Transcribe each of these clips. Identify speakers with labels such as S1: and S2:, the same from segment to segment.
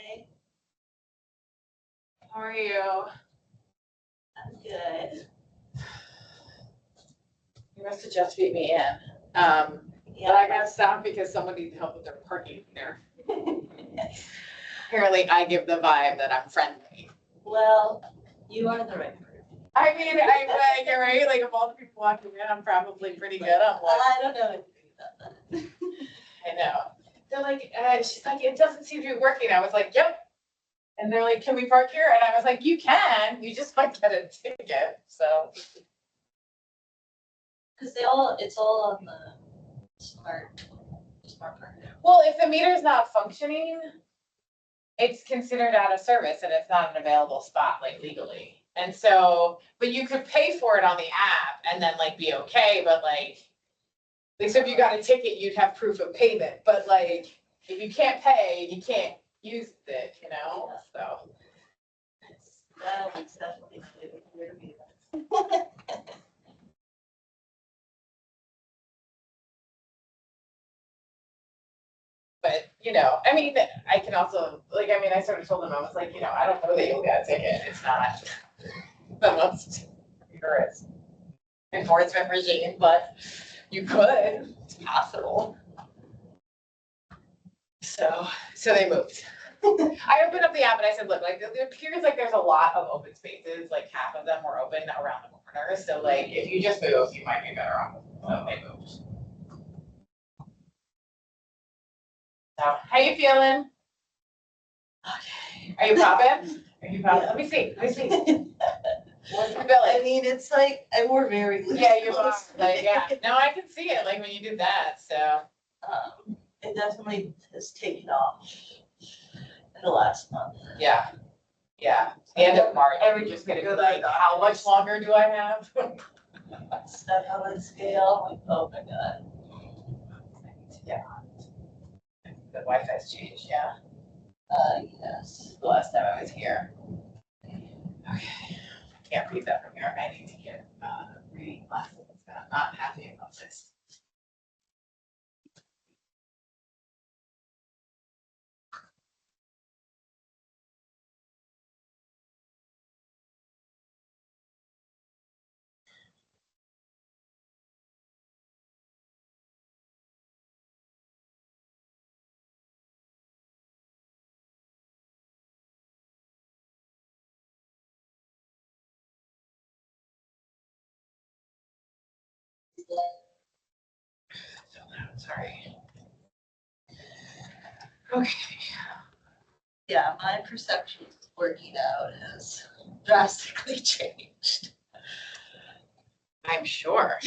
S1: Hey,
S2: How are you?
S1: I'm good.
S2: You must have just beat me in. But I gotta stop because someone needs help with their parking there. Apparently I give the vibe that I'm friendly.
S1: Well, you are the right person.
S2: I mean, you're right, like if all the people walking in, I'm probably pretty good. I'm like,
S1: I don't know anything about that.
S2: I know. They're like, she's like, it doesn't seem to be working. I was like, yep. And they're like, can we park here? And I was like, you can, you just might get a ticket, so.
S1: Cause it's all on the smart card.
S2: Well, if the meter's not functioning, it's considered out of service and it's not an available spot, like legally. And so, but you could pay for it on the app and then like be okay, but like so if you got a ticket, you'd have proof of payment, but like, if you can't pay, you can't use it, you know, so.
S1: That is definitely weird to me.
S2: But, you know, I mean, I can also, like, I mean, I sort of told them, I was like, you know, I don't know that you'll get a ticket, it's not the most rigorous enforcement regime, but you could, it's possible. So they moved. I opened up the app and I said, look, like, it appears like there's a lot of open spaces, like half of them were open around the corner, so like, if you just move, you might be better off, so they moved. So, how you feeling?
S1: Okay.
S2: Are you popping? Are you popping? Let me see. What's the belly?
S1: I mean, it's like, I wore very loose.
S2: Yeah, you are, like, yeah, no, I can see it, like, when you did that, so.
S1: It definitely has taken off in the last month.
S2: Yeah, the end of March, I would just gonna be like, how much longer do I have?
S1: Step on the scale, like, oh my god.
S2: Yeah. The Wi-Fi's changed, yeah,
S1: Yes.
S2: the last time I was here. Okay, can't read that from here, I need to get, reading glasses, I'm not happy about this. So loud, sorry. Okay.
S1: Yeah, my perception of working out has drastically changed.
S2: I'm sure.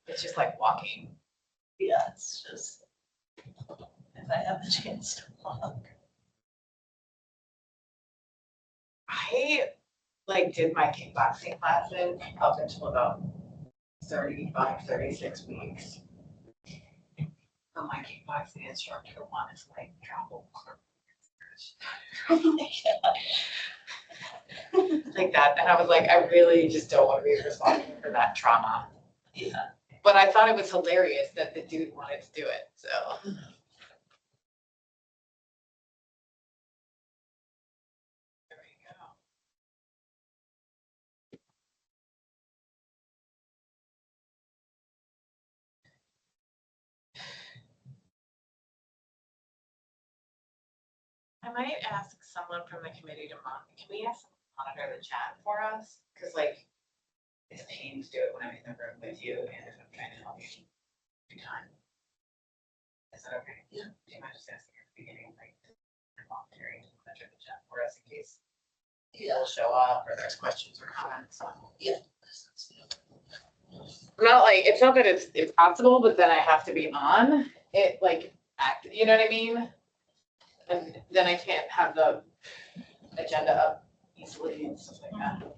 S2: It's just like walking.
S1: Yeah, it's just, if I have the chance to walk.
S2: I like did my kickboxing classes up until about 35, 36 weeks. But my kickboxing instructor wanted to like travel.
S1: Oh my God.
S2: Like that, and I was like, I really just don't want to be responsible for that trauma.
S1: Yeah.
S2: But I thought it was hilarious that the dude wanted to do it, so. There we go. I might ask someone from the committee to can we ask someone to monitor the chat for us? Cause like, it's a pain to do it when I'm in the room with you and if I'm trying to help you every time. Is that okay?
S1: Yeah.
S2: Do you mind just asking at the beginning, like, volunteering to monitor the chat for us in case people show up or there's questions or comments?
S1: Yeah.
S2: Not like, it's not that it's impossible, but then I have to be on it, like, you know what I mean? And then I can't have the agenda up easily and stuff like that.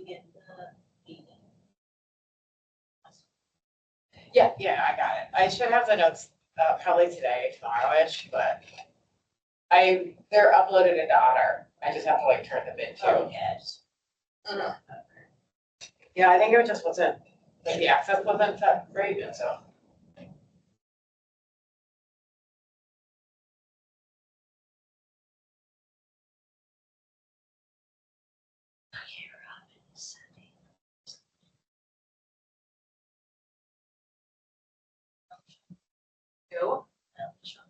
S1: you get the meeting?
S2: Yeah, I got it. I should have the notes, probably today, tomorrow-ish, but they're uploaded into Otter. I just have to like turn them into.
S1: Yes.
S2: Mhm. Yeah, I think it just wasn't, like the access wasn't that great, and so.
S1: Okay, Robin, Sunday.
S2: Who?
S1: Sure.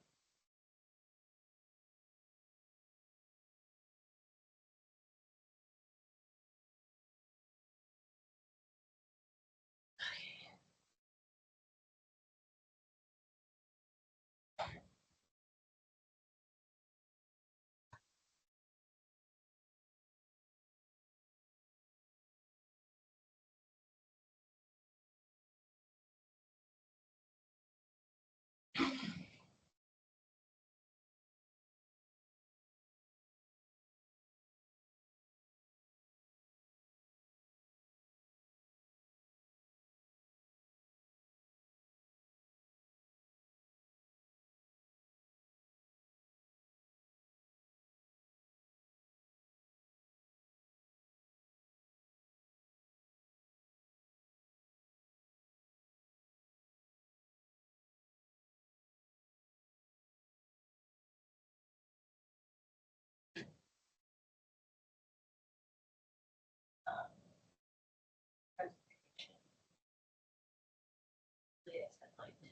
S1: Yes, I'd like to.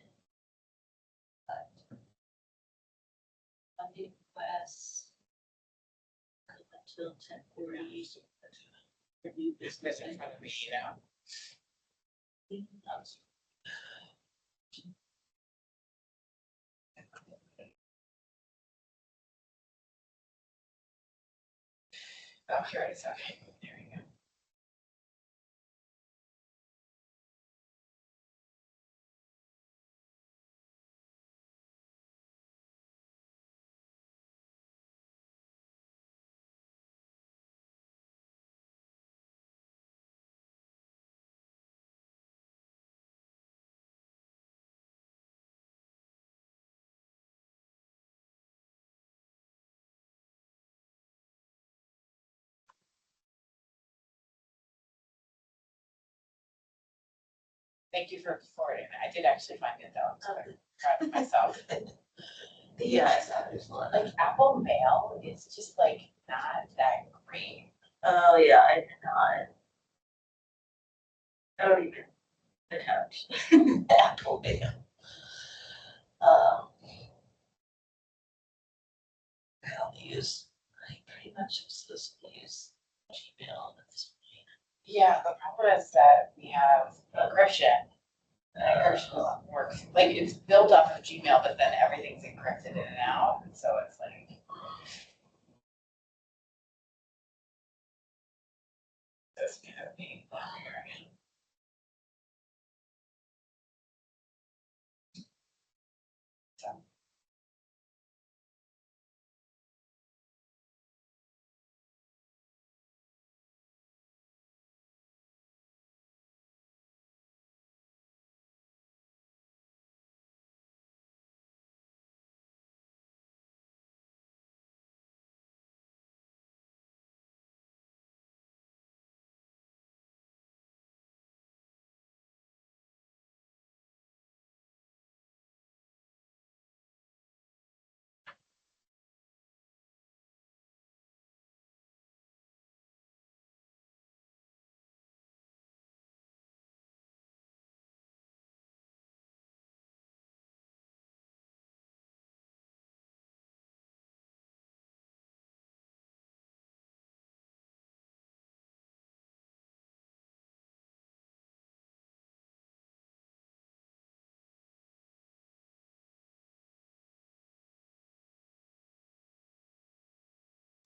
S1: Funding requests. Until 10:40. For new
S2: It's
S1: business.
S2: in front of me, you know. Oh, here it is, okay, there we go. Thank you for forwarding it. I did actually find it though. I'm so proud of myself.
S1: Yes, that is one.
S2: Like Apple Mail is just like not that great.
S1: Oh, yeah, I did not. I don't even attempt Apple Mail. I only use, I pretty much was supposed to use Gmail at this point.
S2: Yeah, the problem is that we have encryption. And encryption works, like it's built off of Gmail, but then everything's encrypted in and out, and so it's like. This kind of being weird. So.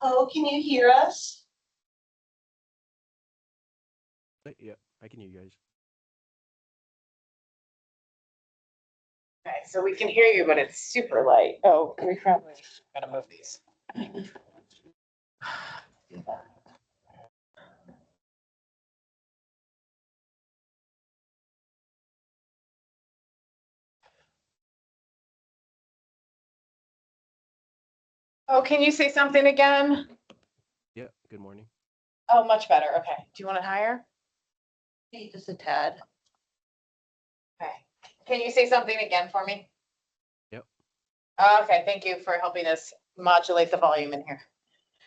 S1: Oh, can you hear us?
S3: Yeah, I can hear you guys.
S2: Okay, so we can hear you, but it's super light. Oh, we probably gotta move these. Oh, can you say something again?
S3: Yeah, good morning.
S2: Oh, much better. Okay. Do you want it higher?
S1: Maybe just a tad.
S2: Okay. Can you say something again for me?
S3: Yep.
S2: Okay, thank you for helping us modulate the volume in here.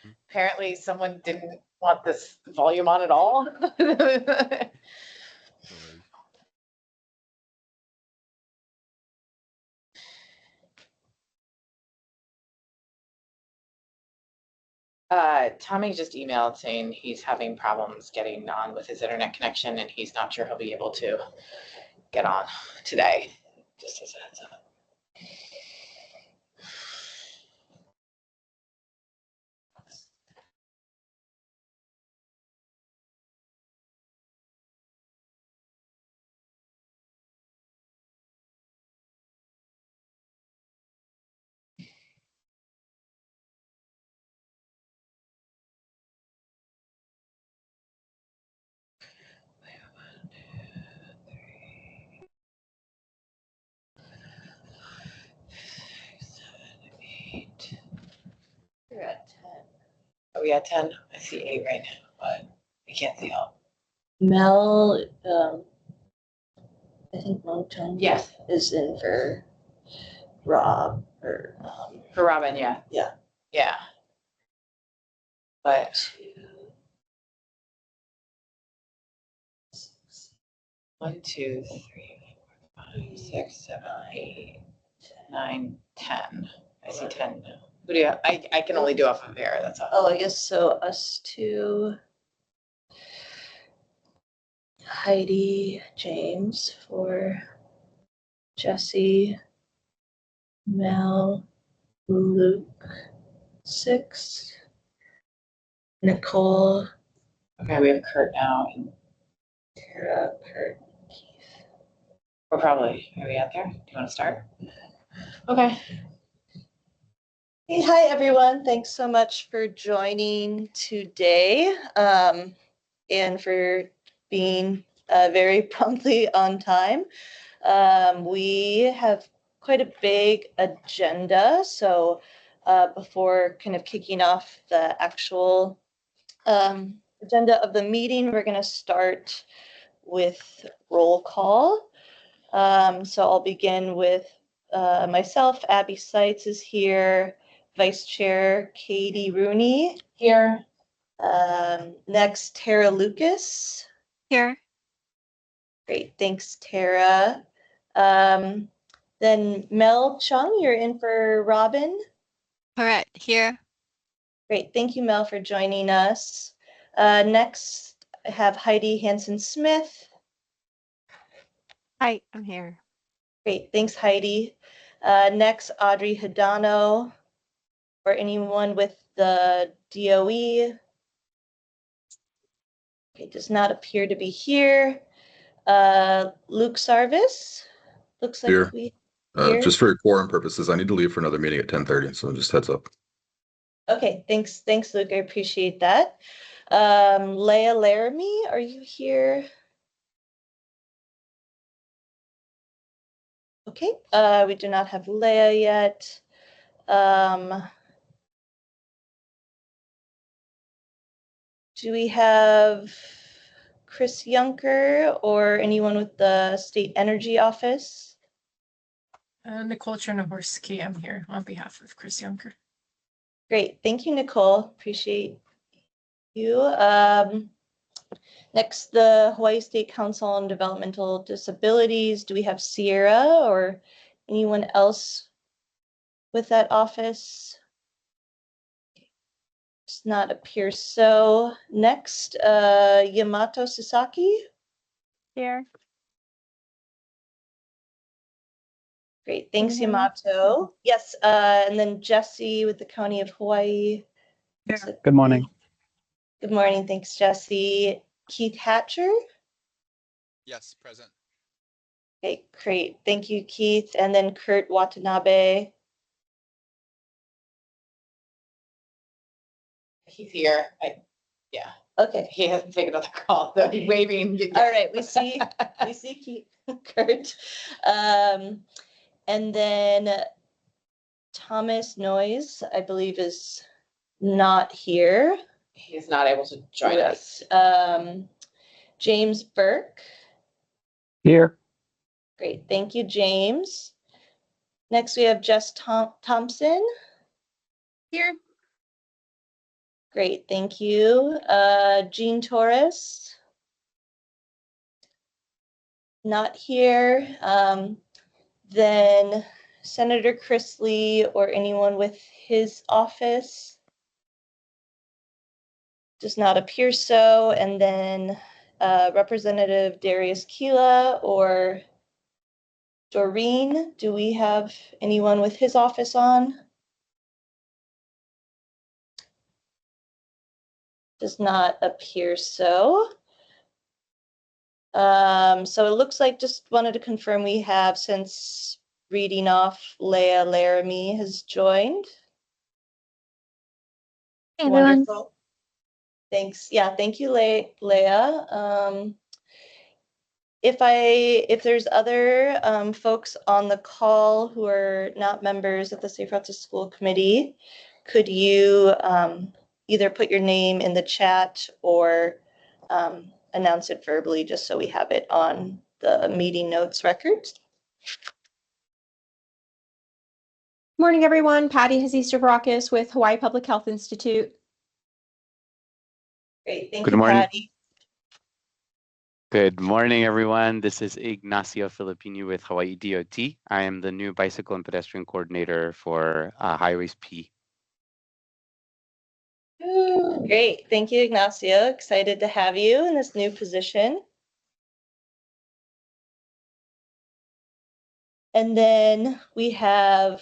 S3: Mhm.
S2: Apparently someone didn't want this volume on at all.
S3: No worries.
S2: Tommy just emailed saying he's having problems getting on with his internet connection and he's not sure he'll be able to get on today. Just as a heads up.
S1: You're at 10.
S2: Are we at 10? I see 8 right now, but I can't see all.
S1: Mel, I think Moncton.
S2: Yes.
S1: Is in for Rob or,
S2: For Robin, yeah.
S1: Yeah.
S2: Yeah. But 1, 2, 3, 4, 5, 6, 7, 8, 9, 10. I see 10 now. Who do you, I can only do off of Vera, that's all.
S1: Oh, I guess so. Us two. Heidi, James for Jesse, Mel, Luke, 6, Nicole,
S2: Okay, we have Kurt now, and
S1: Tara, Kurt, Keith.
S2: we're probably, are we out there? Do you want to start? Okay.
S1: Hey, hi everyone. Thanks so much for joining today, and for being very promptly on time. We have quite a big agenda, so before kind of kicking off the actual agenda of the meeting, we're going to start with roll call. So I'll begin with myself. Abby Seitz is here. Vice Chair Katie Rooney.
S2: Here.
S1: Next, Tara Lucas.
S4: Here.
S1: Great, thanks, Tara. Then Mel Chung, you're in for Robin.
S4: Correct. Here.
S1: Great, thank you, Mel, for joining us. Next, I have Heidi Hansen-Smith.
S4: Hi, I'm here.
S1: Great, thanks, Heidi. Next, Audrey Hidano, or anyone with the DOE. Okay, does not appear to be here. Luke Sarvis, looks like
S5: Here.
S1: we here.
S5: Just for quorum purposes, I need to leave for another meeting at 10:30, so just heads up.
S1: Okay, thanks, Luke, I appreciate that. Leah Laramie, are you here? Okay, we do not have Leah yet. Do we have Chris Yunker or anyone with the State Energy Office?
S6: Nicole Chernohorsky, I'm here on behalf of Chris Yunker.
S1: Great, thank you, Nicole. Appreciate you. Next, the Hawaii State Council on Developmental Disabilities. Do we have Sierra or anyone else with that office? Does not appear so. Next, Yamato Sasaki.
S4: Here.
S1: Great, thanks,
S4: Can you hear me?
S1: Yamato. Yes, and then Jesse with the County of Hawaii.
S7: Good morning.
S1: Good morning, thanks, Jesse. Keith Hatcher.
S8: Yes, present.
S1: Okay, great, thank you, Keith. And then Kurt Watanabe.
S2: He's here.
S1: Okay,
S2: He hasn't taken another call, so he's waving.
S1: all right, we see Keith, Kurt. And then Thomas Noyes, I believe, is not here.
S2: He's not able to join us.
S1: James Burke.
S7: Here.
S1: Great, thank you, James. Next, we have Jess Thompson.
S6: Here.
S1: Great, thank you. Jean Torres. Not here. Then Senator Chris Lee or anyone with his office. Does not appear so. And then Representative Darius Keela or Doreen. Do we have anyone with his office on? Does not appear so. So it looks like, just wanted to confirm we have, since reading off, Leah Laramie has joined.
S4: Hey, everyone.
S1: Wonderful. Thanks. Yeah, thank you, Leah. If there's other folks on the call who are not members of the Safe Routes to School Committee, could you either put your name in the chat or announce it verbally, just so we have it on the meeting notes records?
S9: Morning, everyone. Patty Haziz-Stavrakis with Hawaii Public Health Institute.
S1: Great, thank
S7: Good
S1: you,
S7: morning.
S1: Patty.
S7: Good morning, everyone. This is Ignacio Filipino with Hawaii DOT. I am the new bicycle and pedestrian coordinator for Highways P.
S1: Great, thank you, Ignacio. Excited to have you in this new position. And then we have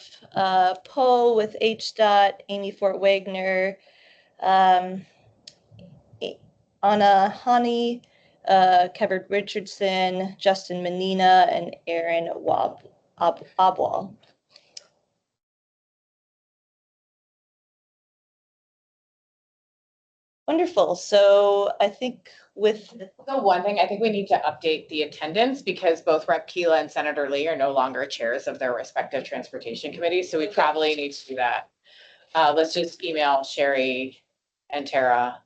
S1: Poe with HDOT, Amy Fort Wagner, Anna Hani, Kevin Richardson, Justin Menina, and Aaron Abwal. Wonderful. So I think with
S2: The one thing, I think we need to update the attendance because both Rep. Keela and Senator Lee are no longer chairs of their respective transportation committees, so we probably need to do that. Let's just email Sherry and Tara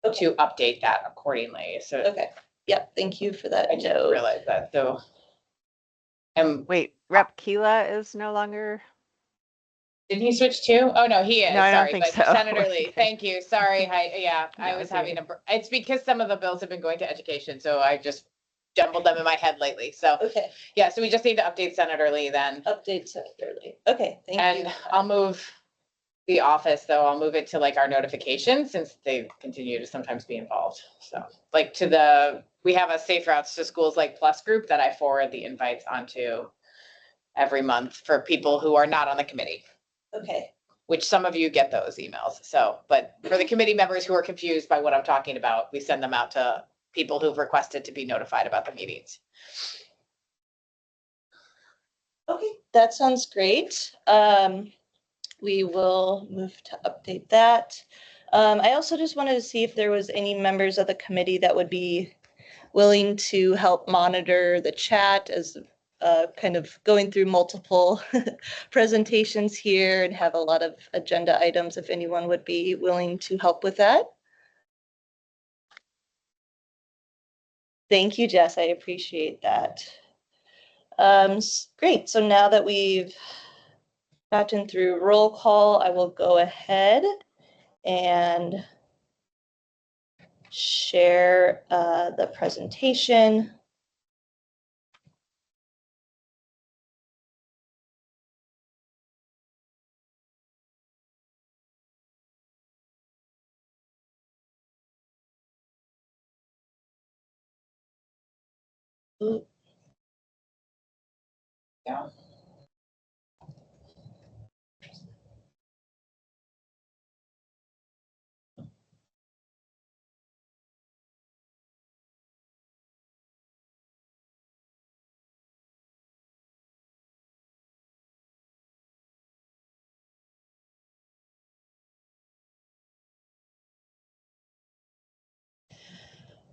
S2: to update that accordingly, so.
S1: okay. Yep, thank you for that
S2: I just
S1: note.
S2: realized that, so. And
S10: Wait, Rep. Keela is no longer.
S2: did he switch too? Oh, no, he is,
S10: No, I don't
S2: sorry,
S10: think
S2: but
S10: so.
S2: Senator Lee, thank you, sorry, yeah, I
S10: No,
S2: was
S10: it's
S2: having
S10: okay.
S2: it's because some of the bills have been going to education, so I just jumbled them in my head lately, so.
S1: Okay,
S2: Yeah, so we just need to update Senator Lee then.
S1: update separately. Okay, thank you.
S2: And I'll move the office, though, I'll move it to like our notifications since they continue to sometimes be involved. So like we have a Safe Routes to Schools like Plus group that I forward the invites onto every month for people who are not on the committee,
S1: Okay,
S2: which some of you get those emails. So, but for the committee members who are confused by what I'm talking about, we send them out to people who've requested to be notified about the meetings.
S1: okay, that sounds great. We will move to update that. I also just wanted to see if there was any members of the committee that would be willing to help monitor the chat, as kind of going through multiple presentations here and have a lot of agenda items, if anyone would be willing to help with that. Thank you, Jess. I appreciate that. Great. So now that we've gotten through roll call, I will go ahead and share the presentation. Ooh.
S2: Yeah.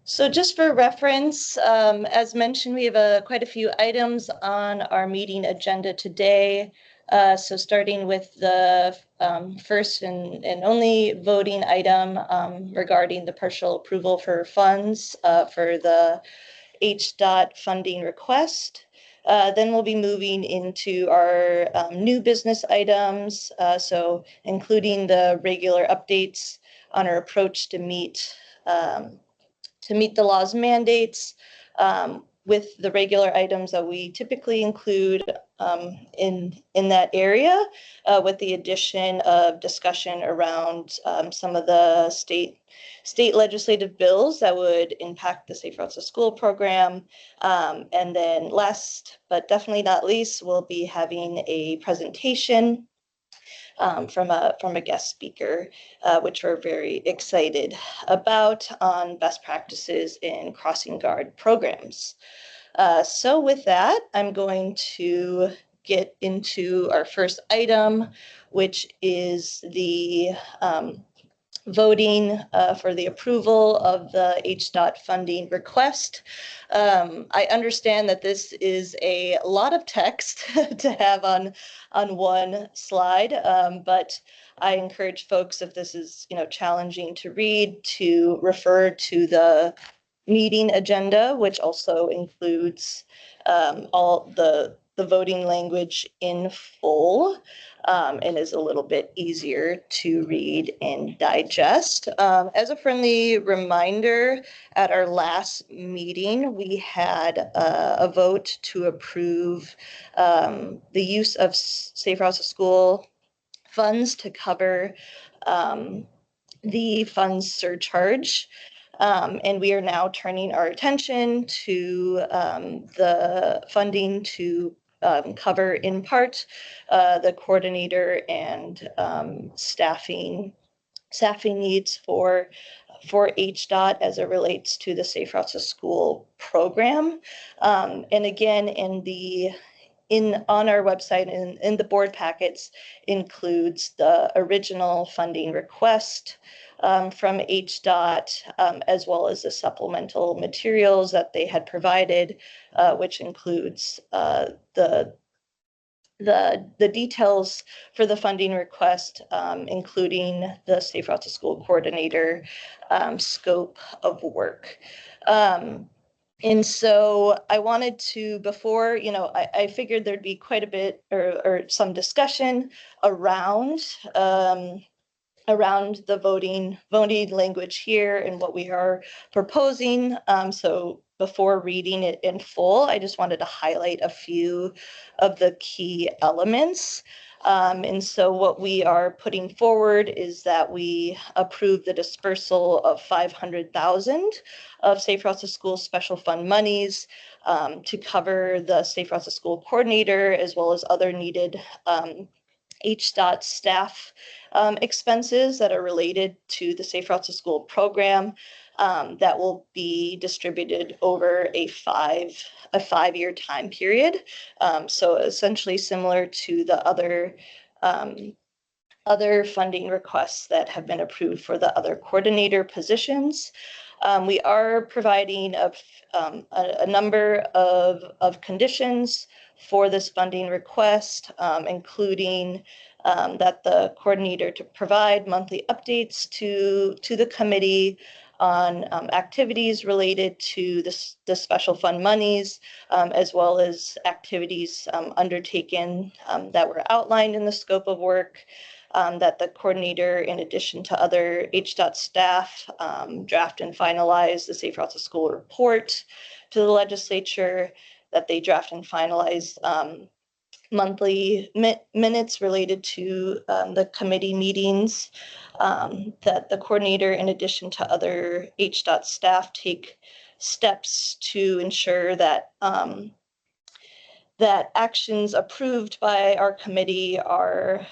S1: So just for reference, as mentioned, we have quite a few items on our meeting agenda today. So starting with the first and only voting item regarding the partial approval for funds for the HDOT funding request. Then we'll be moving into our new business items, so including the regular updates on our approach to meet the law's mandates, with the regular items that we typically include in that area, with the addition of discussion around some of the state legislative bills that would impact the Safe Routes to School program. And then last but definitely not least, we'll be having a presentation from a guest speaker, which we're very excited about, on best practices in crossing guard programs. So with that, I'm going to get into our first item, which is the voting for the approval of the HDOT funding request. I understand that this is a lot of text to have on one slide, but I encourage folks, if this is challenging to read, to refer to the meeting agenda, which also includes all the voting language in full, and is a little bit easier to read and digest. As a friendly reminder, at our last meeting, we had a vote to approve the use of Safe Routes to School funds to cover the funds surcharge. And we are now turning our attention to the funding to cover in part the coordinator and staffing needs for HDOT as it relates to the Safe Routes to School program. And again, on our website and in the board packets includes the original funding request from HDOT, as well as the supplemental materials that they had provided, which includes the details for the funding request, including the Safe Routes to School coordinator scope of work. And so I wanted to, before, I figured there'd be quite a bit or some discussion around the voting language here and what we are proposing. So before reading it in full, I just wanted to highlight a few of the key elements. And so what we are putting forward is that we approve the dispersal of $500,000 of Safe Routes to School special fund monies to cover the Safe Routes to School coordinator, as well as other needed HDOT staff expenses that are related to the Safe Routes to School program, that will be distributed over a five-year time period. So essentially similar to the other funding requests that have been approved for the other coordinator positions. We are providing a number of conditions for this funding request, including that the coordinator to provide monthly updates to the committee on activities related to the special fund monies, as well as activities undertaken that were outlined in the scope of work, that the coordinator, in addition to other HDOT staff, draft and finalize the Safe Routes to School report to the legislature, that they draft and finalize monthly minutes related to the committee meetings, that the coordinator, in addition to other HDOT staff, take steps to ensure that that actions approved by our committee are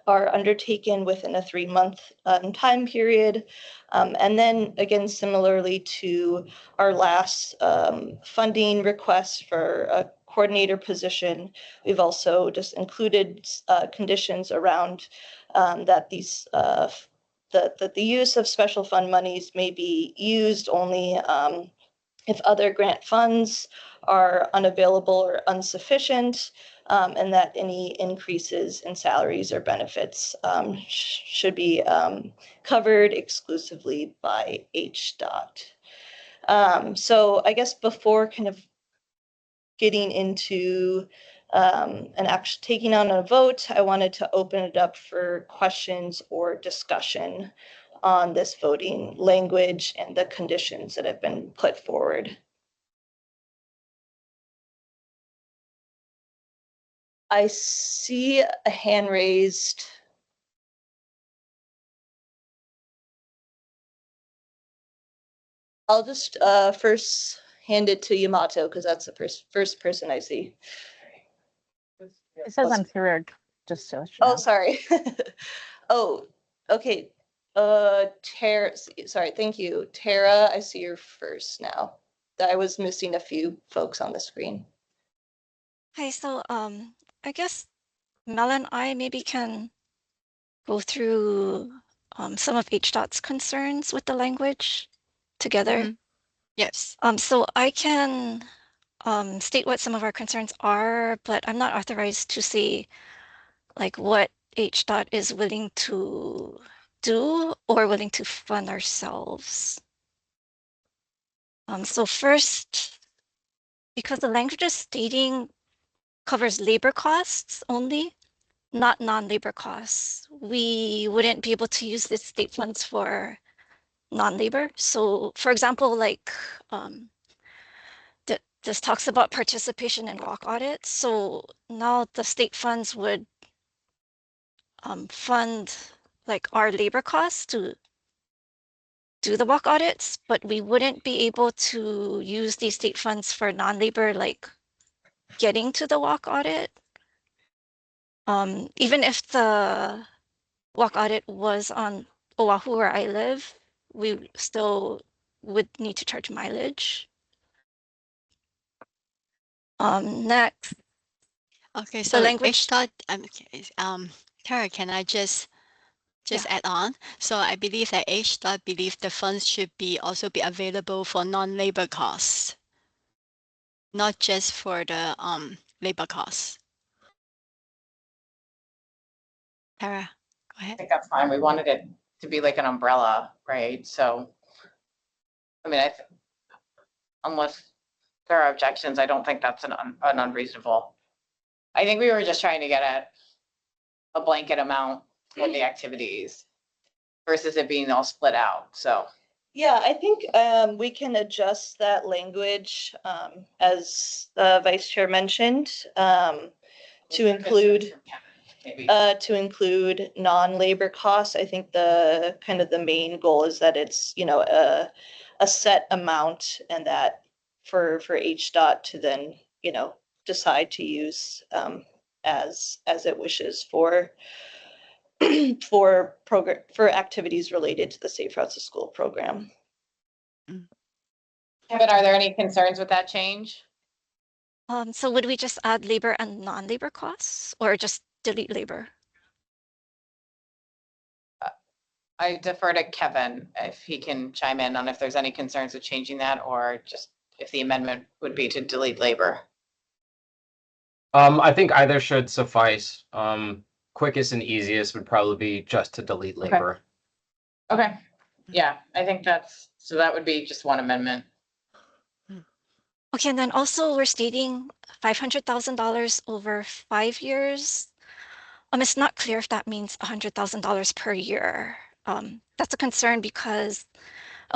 S1: undertaken within a 3-month time period. And then again, similarly to our last funding request for a coordinator position, we've also just included conditions around that these that the use of special fund monies may be used only if other grant funds are unavailable or insufficient, and that any increases in salaries or benefits should be covered exclusively by HDOT. So I guess before kind of getting into and actually taking on a vote, I wanted to open it up for questions or discussion on this voting language and the conditions that have been put forward. I see a hand raised. I'll just first hand it to Yamato because that's the first person I see.
S11: It says I'm third, just so you
S1: Oh,
S11: know.
S1: sorry. Oh, okay. Tara, sorry, thank you. Tara, I see you're first now. I was missing a few folks on the screen.
S4: Hi, so I guess Mel and I maybe can go through some of HDOT's concerns with the language together.
S10: Yes.
S4: So I can state what some of our concerns are, but I'm not authorized to say like what HDOT is willing to do or willing to fund ourselves. So first, because the language is stating covers labor costs only, not non-labor costs, we wouldn't be able to use the state funds for non-labor. So for example, like this talks about participation in walk audits. So now the state funds would fund like our labor costs to do the walk audits, but we wouldn't be able to use these state funds for non-labor, like getting to the walk audit. Even if the walk audit was on Oahu where I live, we still would need to charge mileage. Next.
S10: Okay, so
S4: language-
S10: HDOT, Tara, can I just add on? So I believe that HDOT believe the funds should also be available for non-labor costs, not just for the labor costs. Tara, go
S2: I
S10: ahead.
S2: think that's fine. We wanted it to be like an umbrella, right? So, I mean, unless there are objections, I don't think that's an unreasonable. I think we were just trying to get at a blanket amount for the activities versus it being all split out, so.
S1: Yeah, I think we can adjust that language as the vice chair mentioned to include
S2: Maybe.
S1: to include non-labor costs. I think the kind of the main goal is that it's, you know, a set amount and that for HDOT to then, you know, decide to use as it wishes for for activities related to the Safe Routes to School program.
S2: Kevin, are there any concerns with that change?
S4: So would we just add labor and non-labor costs or just delete labor?
S2: I defer to Kevin if he can chime in on if there's any concerns with changing that or just if the amendment would be to delete labor.
S12: I think either should suffice. Quickest and easiest would probably be just to delete labor.
S2: Okay, yeah, I think so that would be just one amendment.
S4: Okay, and then also we're stating $500,000 over 5 years. It's not clear if that means $100,000 per year. That's a concern because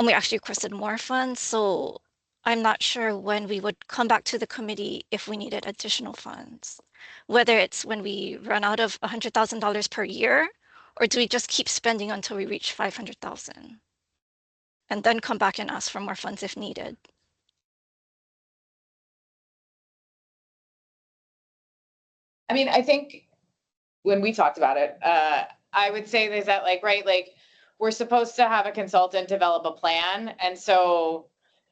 S4: we actually requested more funds, so I'm not sure when we would come back to the committee if we needed additional funds. Whether it's when we run out of $100,000 per year, or do we just keep spending until we reach 500,000? And then come back and ask for more funds if needed.
S2: I mean, I think when we talked about it, I would say there's that like, right, like we're supposed to have a consultant develop a plan. And so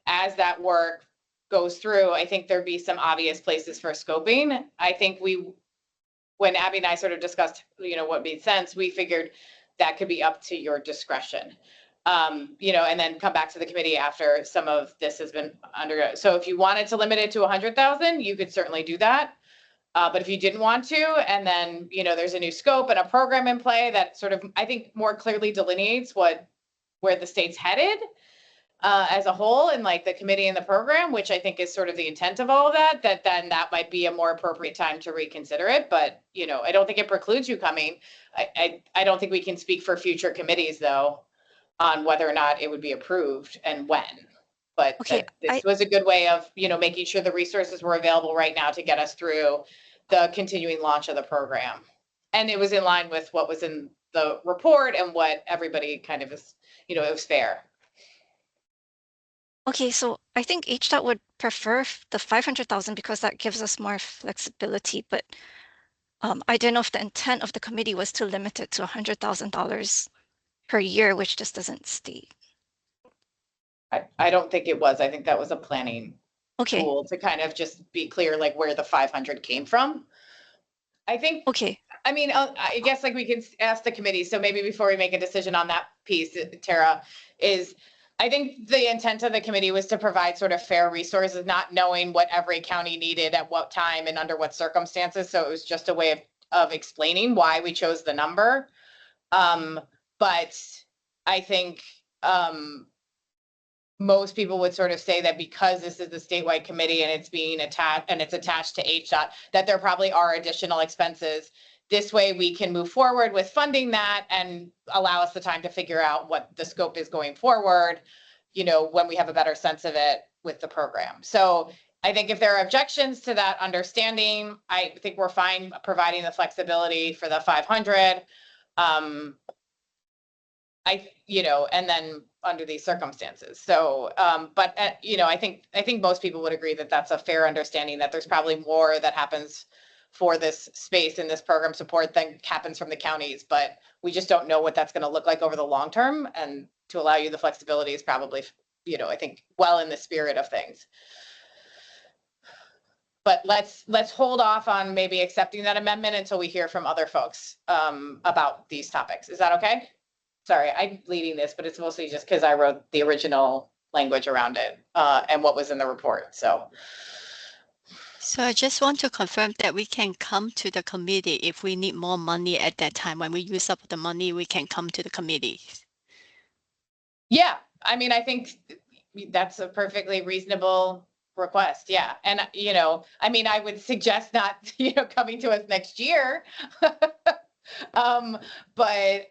S2: as that work goes through, I think there'd be some obvious places for scoping. I think when Abby and I sort of discussed, you know, what made sense, we figured that could be up to your discretion. You know, and then come back to the committee after some of this has been So if you wanted to limit it to 100,000, you could certainly do that. But if you didn't want to, and then, you know, there's a new scope and a program in play that sort of, I think, more clearly delineates where the state's headed as a whole, and like the committee and the program, which I think is sort of the intent of all of that, then that might be a more appropriate time to reconsider it. But, you know, I don't think it precludes you coming. I don't think we can speak for future committees, though, on whether or not it would be approved and when. But
S4: Okay,
S2: this was a good way of, you know, making sure the resources were available right now to get us through the continuing launch of the program. And it was in line with what was in the report and what everybody kind of is, you know, it was fair.
S4: Okay, so I think HDOT would prefer the 500,000 because that gives us more flexibility, but I don't know if the intent of the committee was to limit it to $100,000 per year, which just doesn't state.
S2: I don't think it was. I think that was a planning
S4: Okay,
S2: tool to kind of just be clear, like where the 500 came from. I think,
S4: okay,
S2: I mean, I guess like we can ask the committee. So maybe before we make a decision on that piece, Tara, is I think the intent of the committee was to provide sort of fair resources, not knowing what every county needed at what time and under what circumstances. So it was just a way of explaining why we chose the number. But I think most people would sort of say that because this is a statewide committee and it's being attached and it's attached to HDOT, that there probably are additional expenses. This way we can move forward with funding that and allow us the time to figure out what the scope is going forward, you know, when we have a better sense of it with the program. So I think if there are objections to that understanding, I think we're fine providing the flexibility for the 500. You know, and then under these circumstances. So, but, you know, I think most people would agree that that's a fair understanding, that there's probably more that happens for this space and this program support than happens from the counties, but we just don't know what that's going to look like over the long term. And to allow you the flexibility is probably, you know, I think well in the spirit of things. But let's hold off on maybe accepting that amendment until we hear from other folks about these topics. Is that okay? Sorry, I'm leading this, but it's mostly just because I wrote the original language around it and what was in the report. So
S10: I just want to confirm that we can come to the committee if we need more money at that time. When we use up the money, we can come to the committee.
S2: Yeah, I mean, I think that's a perfectly reasonable request. Yeah. And, you know, I mean, I would suggest not, you know, coming to us next year. But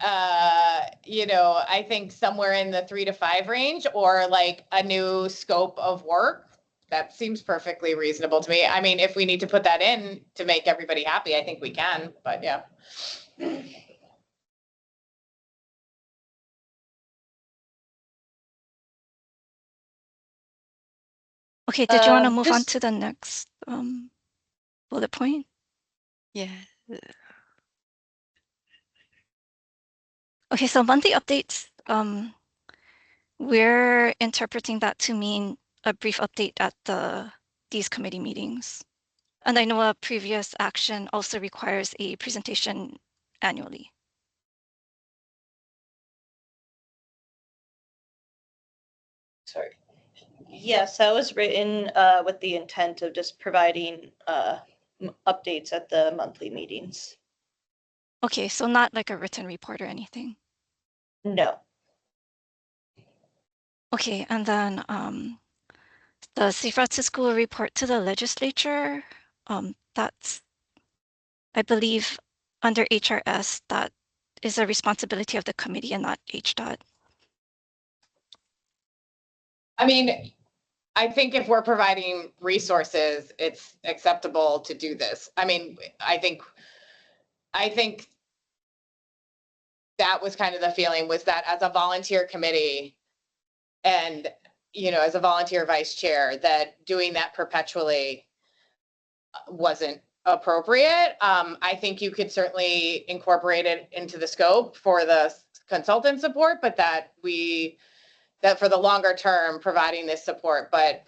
S2: you know, I think somewhere in the 3 to 5 range, or like a new scope of work, that seems perfectly reasonable to me. I mean, if we need to put that in to make everybody happy, I think we can, but yeah.
S4: okay, did you want to move on
S1: Just-
S4: to the next bullet point?
S10: Yeah.
S4: Okay, so monthly updates, we're interpreting that to mean a brief update at these committee meetings. And I know a previous action also requires a presentation annually.
S1: Sorry. Yes, that was written with the intent of just providing updates at the monthly meetings.
S4: Okay, so not like a written report or anything.
S1: No.
S4: Okay, and then the Safe Routes to School report to the legislature, that's, I believe, under HRS, that is a responsibility of the committee and not HDOT.
S2: I mean, I think if we're providing resources, it's acceptable to do this. I mean, I think that was kind of the feeling, was that as a volunteer committee and, you know, as a volunteer vice chair, that doing that perpetually wasn't appropriate. I think you could certainly incorporate it into the scope for the consultant support, but that for the longer term, providing this support. But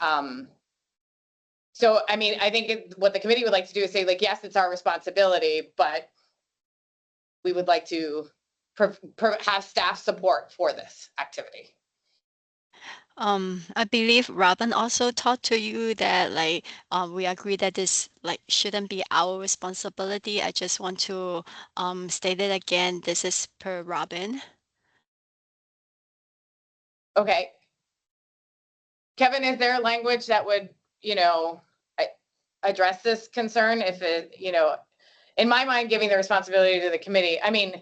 S2: so, I mean, I think what the committee would like to do is say, like, yes, it's our responsibility, but we would like to have staff support for this activity.
S10: I believe Robin also talked to you that like we agree that this like shouldn't be our responsibility. I just want to state it again. This is per Robin.
S2: Okay. Kevin, is there language that would, address this concern if it, in my mind, giving the responsibility to the committee? I mean,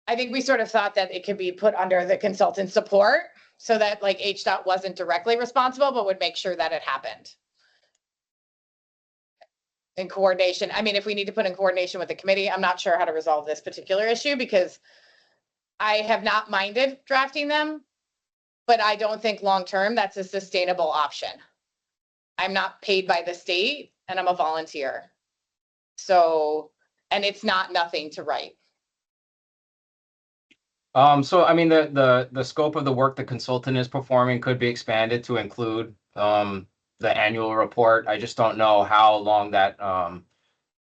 S2: I think we sort of thought that it could be put under the consultant support so that like HDOT wasn't directly responsible, but would make sure that it happened. In coordination. I mean, if we need to put in coordination with the committee, I'm not sure how to resolve this particular issue because I have not minded drafting them, but I don't think long-term that's a sustainable option. I'm not paid by the state and I'm a volunteer. So, and it's not nothing to write.
S12: So I mean, the scope of the work the consultant is performing could be expanded to include the annual report. I just don't know how long that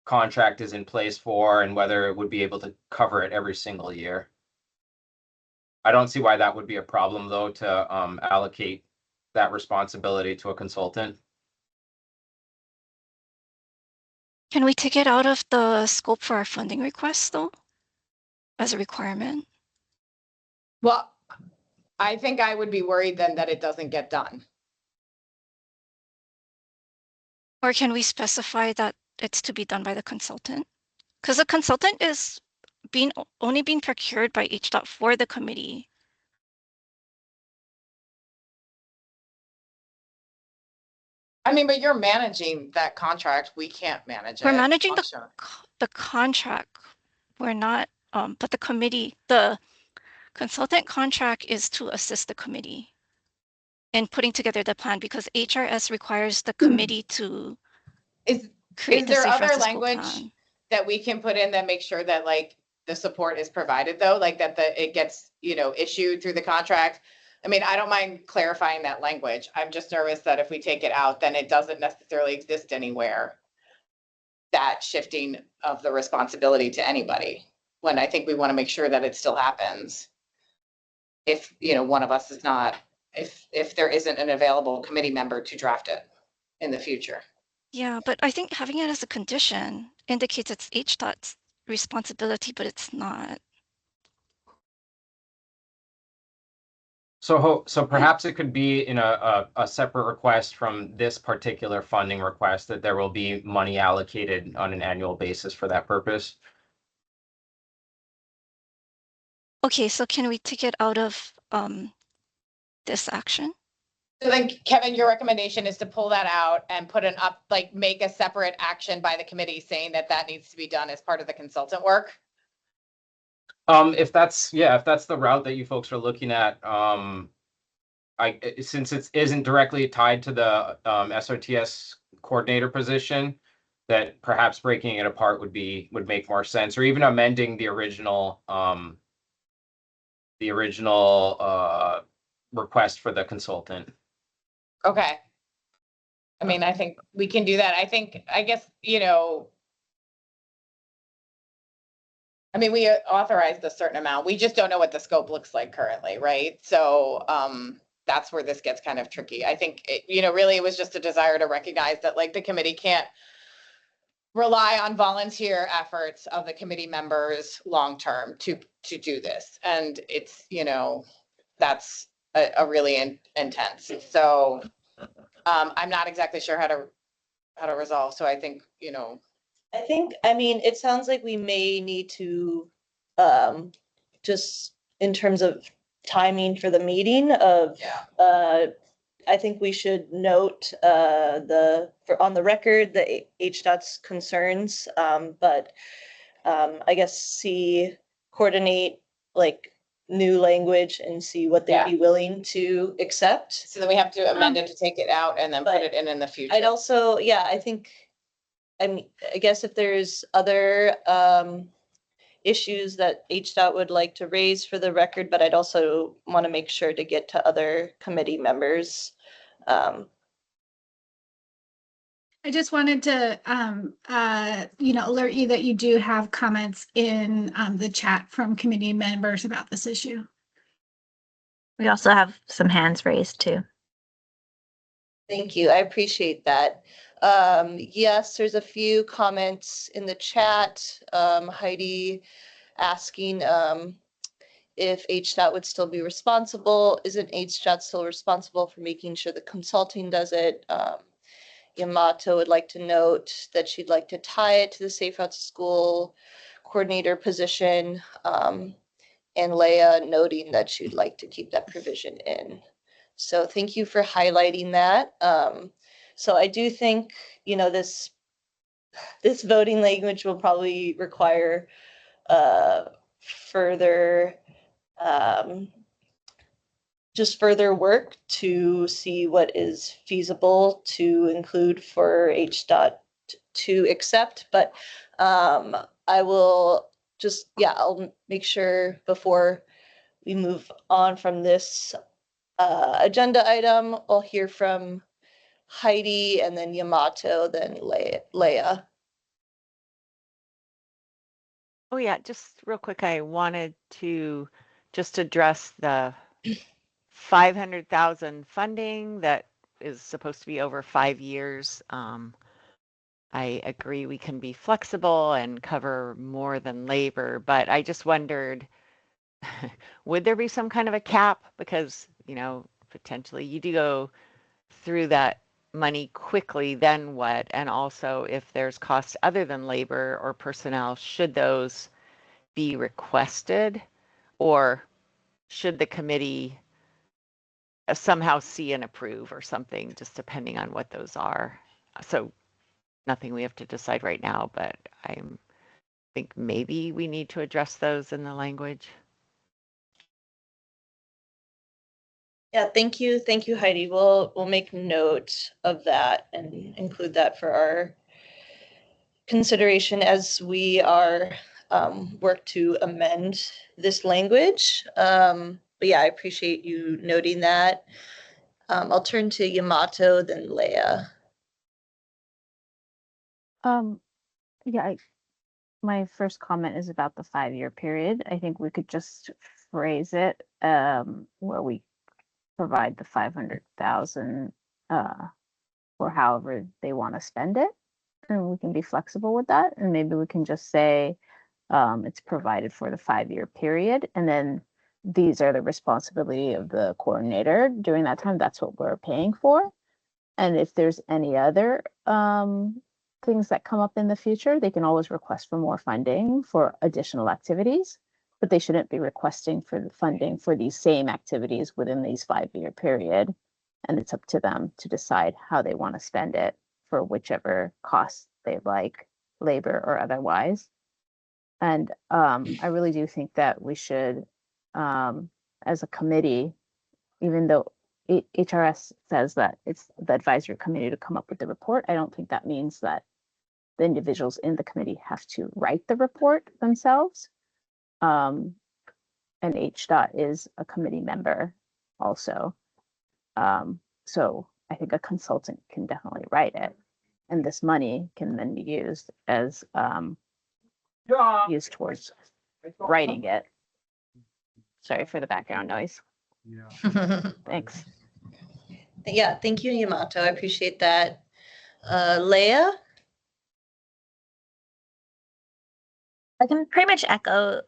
S12: contract is in place for and whether it would be able to cover it every single year. I don't see why that would be a problem though to allocate that responsibility to a consultant.
S4: Can we take it out of the scope for our funding request though? As a requirement?
S2: Well, I think I would be worried then that it doesn't get done.
S4: Or can we specify that it's to be done by the consultant? Because the consultant is only being procured by HDOT for the committee.
S2: I mean, but you're managing that contract. We can't manage it.
S4: We're managing
S2: Function.
S4: the contract. We're not, but the committee, the consultant contract is to assist the committee in putting together the plan because HRS requires the committee to create
S2: Is
S4: the
S2: there
S4: safe
S2: other
S4: routes to school
S2: language
S4: plan.
S2: that we can put in that makes sure that like the support is provided though, like that it gets, issued through the contract? I mean, I don't mind clarifying that language. I'm just nervous that if we take it out, then it doesn't necessarily exist anywhere. That shifting of the responsibility to anybody, when I think we want to make sure that it still happens. If, one of us is not, if there isn't an available committee member to draft it in the future.
S4: Yeah, but I think having it as a condition indicates it's HDOT's responsibility, but it's not.
S12: So perhaps it could be in a separate request from this particular funding request that there will be money allocated on an annual basis for that purpose.
S4: Okay, so can we take it out of this action?
S2: So then, Kevin, your recommendation is to pull that out and put make a separate action by the committee saying that that needs to be done as part of the consultant work?
S12: If that's the route that you folks are looking at, since it isn't directly tied to the SRTS coordinator position, that perhaps breaking it apart would make more sense, or even amending the original request for the consultant.
S2: Okay. I mean, I think we can do that. I guess, I mean, we authorized a certain amount. We just don't know what the scope looks like currently, right? So that's where this gets kind of tricky. I think, really it was just a desire to recognize that like the committee can't rely on volunteer efforts of the committee members long-term to do this. And it's, that's a really intense. So I'm not exactly sure how to resolve. So I think,
S1: I mean, it sounds like we may need to, just in terms of timing for the meeting of, I think we should note, on the record, the HDOT's concerns, but, I guess coordinate like new language and see what they'd be willing to accept.
S2: so then we have to amend it to take it out and then put it in the future.
S1: I'd also, I think, I guess if there's other issues that HDOT would like to raise for the record, but I'd also want to make sure to get to other committee members.
S13: I just wanted to, alert you that you do have comments in the chat from committee members about this issue.
S14: We also have some hands raised too.
S1: Thank you. I appreciate that. Yes, there's a few comments in the chat. Heidi asking if HDOT would still be responsible. Isn't HDOT still responsible for making sure the consulting does it? Yamato would like to note that she'd like to tie it to the Safe Routes to School coordinator position. And Leah noting that she'd like to keep that provision in. So thank you for highlighting that. So I do think, you know, this voting language will probably require further just further work to see what is feasible to include for HDOT to accept. But I will just, yeah, I'll make sure before we move on from this agenda item, I'll hear from Heidi and then Yamato, then Leah.
S11: Oh yeah, just real quick, I wanted to just address the 500,000 funding that is supposed to be over 5 years. I agree we can be flexible and cover more than labor, but I just wondered, would there be some kind of a cap? Because, you know, potentially you do go through that money quickly, then what? And also if there's costs other than labor or personnel, should those be requested? Or should the committee somehow see and approve or something, just depending on what those are? So nothing we have to decide right now, but I think maybe we need to address those in the language.
S1: Yeah, thank you. Thank you, Heidi. We'll make note of that and include that for our consideration as we are work to amend this language. But yeah, I appreciate you noting that. I'll turn to Yamato, then Leah.
S11: Yeah, my first comment is about the 5-year period. I think we could just phrase it where we provide the 500,000 for however they want to spend it, and we can be flexible with that. And maybe we can just say it's provided for the 5-year period, and then these are the responsibility of the coordinator during that time. That's what we're paying for. And if there's any other things that come up in the future, they can always request for more funding for additional activities, but they shouldn't be requesting for the funding for these same activities within these 5-year period. And it's up to them to decide how they want to spend it for whichever costs they like, labor or otherwise. And I really do think that we should, as a committee, even though HRS says that it's the advisory committee to come up with the report, I don't think that means that the individuals in the committee have to write the report themselves. And HDOT is a committee member also. So I think a consultant can definitely write it. And this money can then be used as used towards writing it. Sorry for the background noise.
S1: Yeah.
S11: Thanks.
S1: Yeah, thank you, Yamato. I appreciate that. Leah?
S14: I can pretty much echo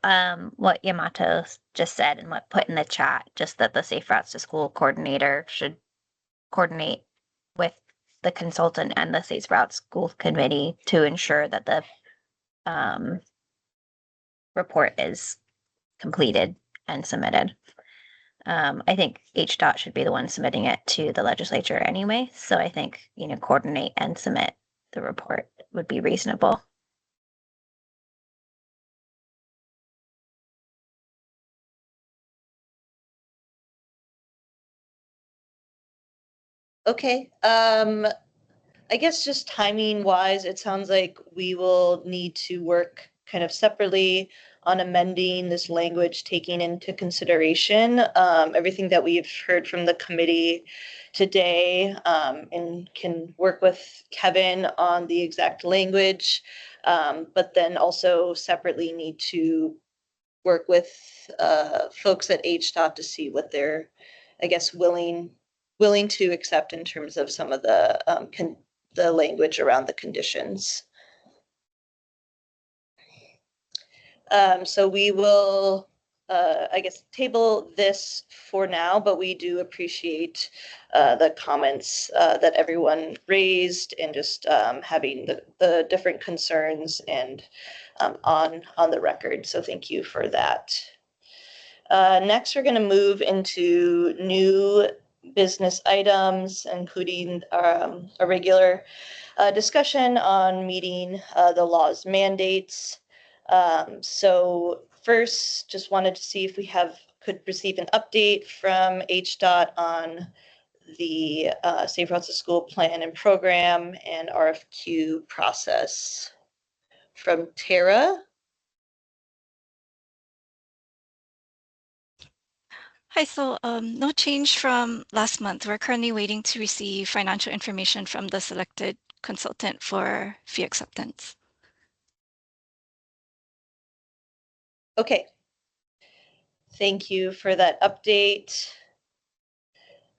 S14: what Yamato just said and what put in the chat, just that the Safe Routes to School coordinator should coordinate with the consultant and the Safe Routes School Committee to ensure that the report is completed and submitted. I think HDOT should be the one submitting it to the legislature anyway. So I think, you know, coordinate and submit the report would be reasonable.
S1: Okay. I guess just timing wise, it sounds like we will need to work kind of separately on amending this language, taking into consideration everything that we've heard from the committee today, and can work with Kevin on the exact language, but then also separately need to work with folks at HDOT to see what they're, I guess, willing to accept in terms of some of the language around the conditions. So we will, I guess, table this for now, but we do appreciate the comments that everyone raised and just having the different concerns and on the record. So thank you for that. Next, we're going to move into new business items, including a regular discussion on meeting the law's mandates. So first, just wanted to see if we could receive an update from HDOT on the Safe Routes to School plan and program and RFQ process. From Tara.
S4: Hi, so no change from last month. We're currently waiting to receive financial information from the selected consultant for fee acceptance.
S1: Okay. Thank you for that update.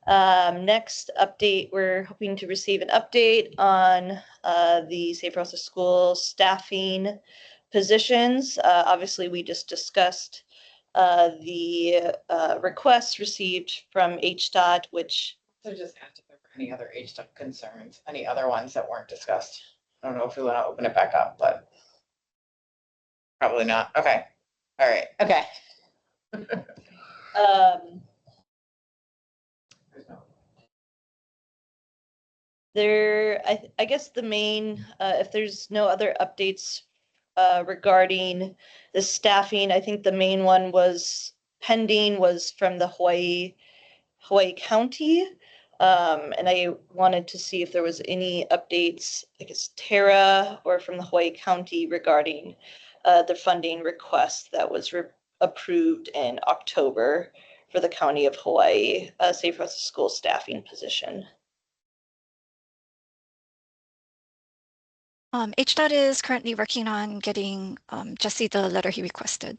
S1: Next update, we're hoping to receive an update on the Safe Routes to School staffing positions. Obviously, we just discussed the requests received from HDOT, which.
S2: So just ask if there were any other HDOT concerns, any other ones that weren't discussed. I don't know if we want to open it back up, but probably not. Okay. All right. Okay.
S1: I guess the main, if there's no other updates regarding the staffing, I think the main one was pending was from the Hawaii County. And I wanted to see if there was any updates, I guess, Tara or from the Hawaii County regarding the funding request that was approved in October for the County of Hawaii Safe Routes to School staffing position.
S4: HDOT is currently working on getting Jesse the letter he requested.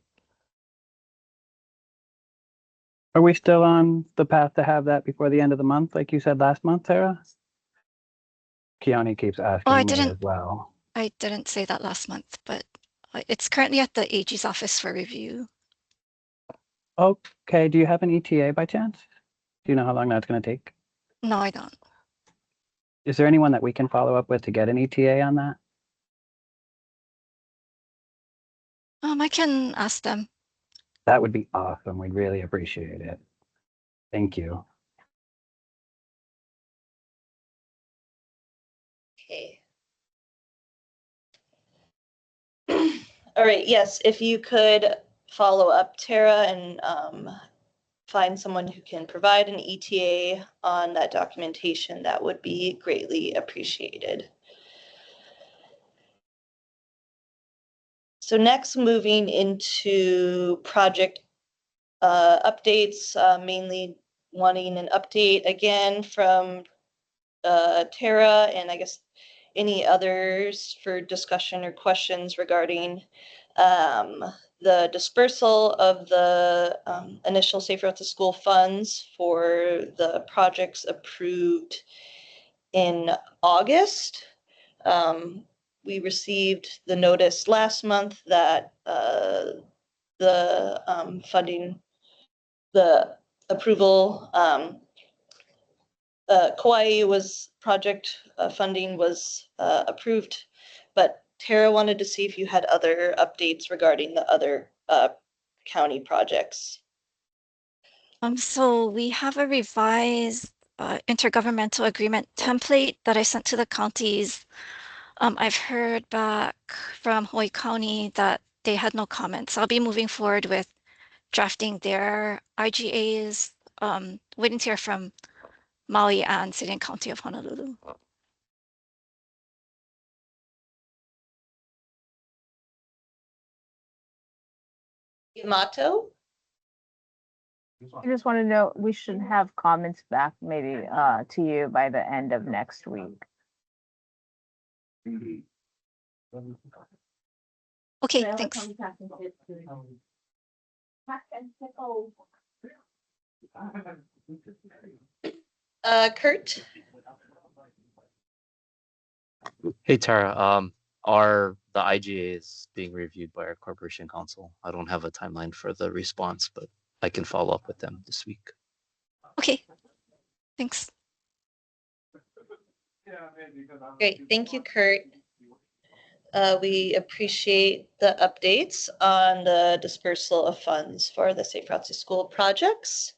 S15: Are we still on the path to have that before the end of the month, like you said last month, Sarah? Keone keeps asking me as well.
S4: I didn't say that last month, but it's currently at the AG's office for review.
S15: Okay, do you have an ETA by chance? Do you know how long that's going to take?
S4: No, I don't.
S15: Is there anyone that we can follow up with to get an ETA on that?
S4: I can ask them.
S15: That would be awesome. We'd really appreciate it. Thank you.
S1: Okay. All right, yes, if you could follow up, Tara, and find someone who can provide an ETA on that documentation, that would be greatly appreciated. So next, moving into project updates, mainly wanting an update again from Tara, and I guess any others for discussion or questions regarding the dispersal of the initial Safe Routes to School funds for the projects approved in August. We received the notice last month that the funding, the approval, Kauai was project funding was approved, but Tara wanted to see if you had other updates regarding the other county projects.
S4: So we have a revised intergovernmental agreement template that I sent to the counties. I've heard back from Hawaii County that they had no comments. I'll be moving forward with drafting their IGAs, waiting to hear from Maui and City and County of Honolulu.
S1: Yamato?
S11: I just want to know, we should have comments back maybe to you by the end of next week.
S4: Okay, thanks.
S1: Kurt?
S16: Hey Tara, the IGA is being reviewed by our corporation counsel. I don't have a timeline for the response, but I can follow up with them this week.
S4: Okay, thanks.
S1: Great, thank you, Kurt. We appreciate the updates on the dispersal of funds for the Safe Routes to School projects.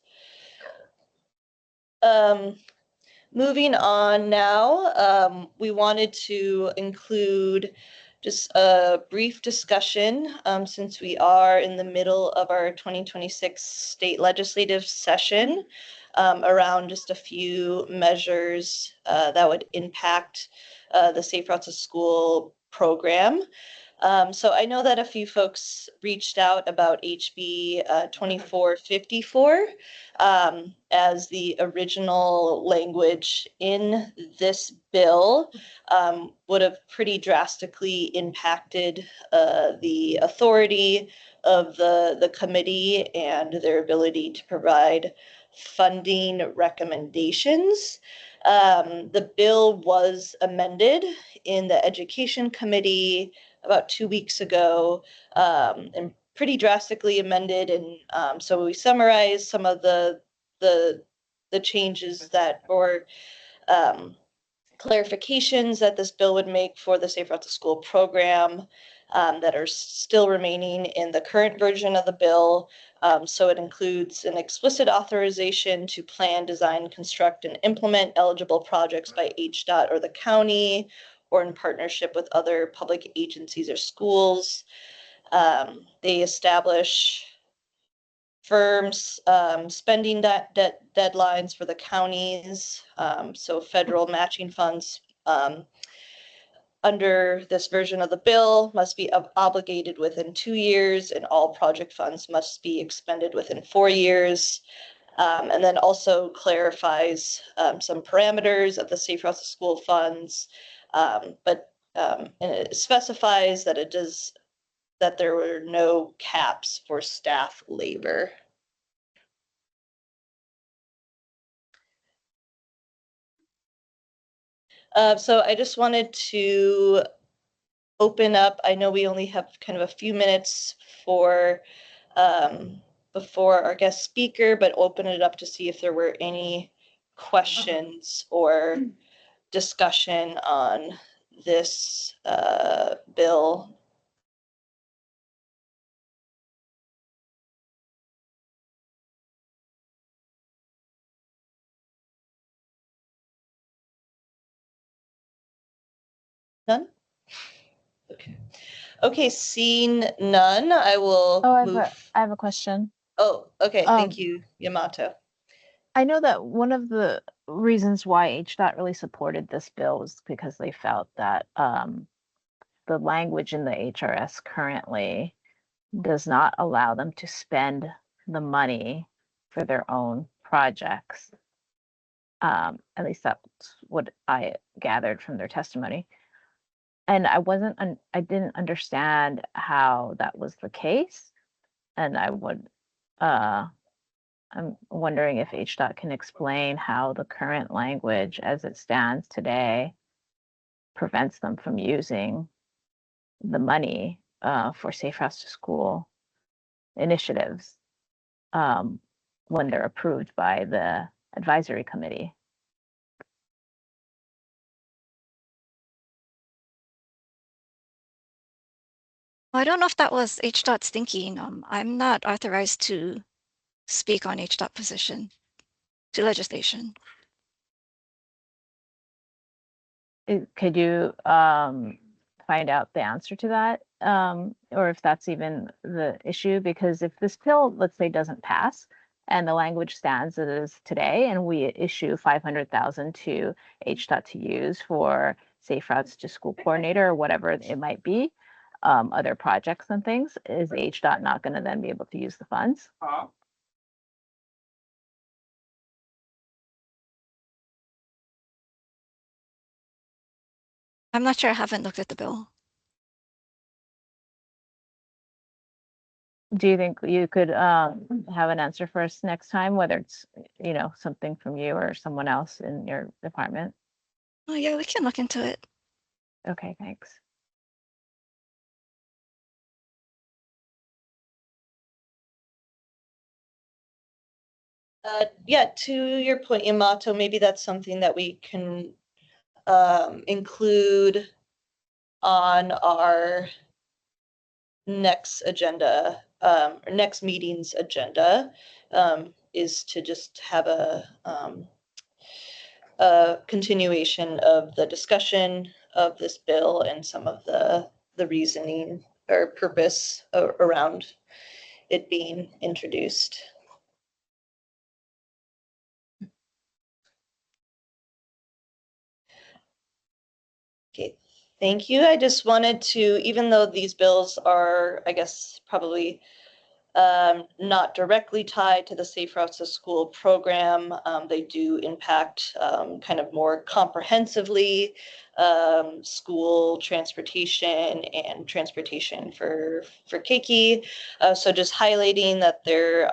S1: Moving on now, we wanted to include just a brief discussion since we are in the middle of our 2026 state legislative session around just a few measures that would impact the Safe Routes to School program. So I know that a few folks reached out about HB 2454 as the original language in this bill would have pretty drastically impacted the authority of the committee and their ability to provide funding recommendations. The bill was amended in the Education Committee about 2 weeks ago and pretty drastically amended. And so we summarized some of the changes that or clarifications that this bill would make for the Safe Routes to School program that are still remaining in the current version of the bill. So it includes an explicit authorization to plan, design, construct, and implement eligible projects by HDOT or the county, or in partnership with other public agencies or schools. They establish firms spending deadlines for the counties. So federal matching funds under this version of the bill must be obligated within 2 years, and all project funds must be expended within 4 years. And then also clarifies some parameters of the Safe Routes to School funds, but and it specifies that that there were no caps for staff labor. So I just wanted to open up. I know we only have kind of a few minutes for before our guest speaker, but open it up to see if there were any questions or discussion on this bill. None? Okay. Okay, seeing none, I will
S11: I have a question.
S1: Oh, okay. Thank you, Yamato.
S11: I know that one of the reasons why HDOT really supported this bill was because they felt that the language in the HRS currently does not allow them to spend the money for their own projects. At least that's what I gathered from their testimony. And I didn't understand how that was the case. And I'm wondering if HDOT can explain how the current language as it stands today prevents them from using the money for Safe Routes to School initiatives when they're approved by the advisory committee.
S4: I don't know if that was HDOT's thinking. I'm not authorized to speak on HDOT position to legislation.
S11: Could you find out the answer to that? Or if that's even the issue? Because if this bill, let's say, doesn't pass and the language stands as it is today, and we issue $500,000 to HDOT to use for Safe Routes to School coordinator or whatever it might be, other projects and things, is HDOT not going to then be able to use the funds?
S4: I'm not sure. I haven't looked at the bill.
S11: do you think you could have an answer for us next time, whether it's, you know, something from you or someone else in your department?
S4: Oh yeah, we can look into it.
S11: Okay, thanks.
S1: Yeah, to your point, Yamato, maybe that's something that we can include on our next agenda, or next meeting's agenda, is to just have a continuation of the discussion of this bill and some of the reasoning or purpose around it being introduced. Okay, thank you. I just wanted to, even though these bills are, I guess, probably not directly tied to the Safe Routes to School program, they do impact kind of more comprehensively school transportation and transportation for Keiki. So just highlighting that there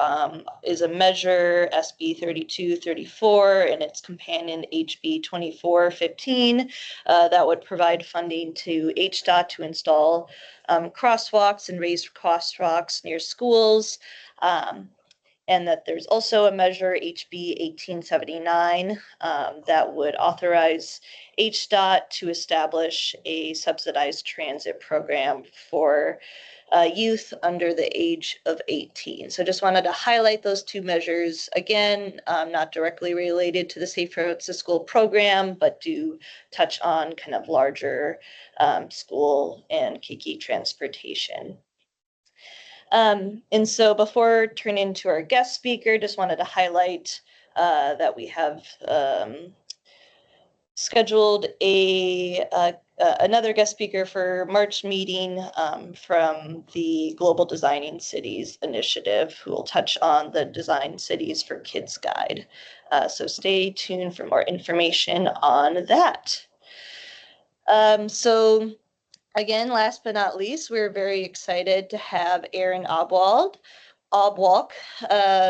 S1: is a measure, SB 3234, and its companion HB 2415, that would provide funding to HDOT to install crosswalks and raised crosswalks near schools. And that there's also a measure, HB 1879, that would authorize HDOT to establish a subsidized transit program for youth under the age of 18. So just wanted to highlight those two measures. Again, not directly related to the Safe Routes to School program, but do touch on kind of larger school and Keiki transportation. And so before turning to our guest speaker, just wanted to highlight that we have scheduled another guest speaker for March meeting from the Global Designing Cities Initiative, who will touch on the Design Cities for Kids Guide. So stay tuned for more information on that. So again, last but not least, we're very excited to have Erin Obwalk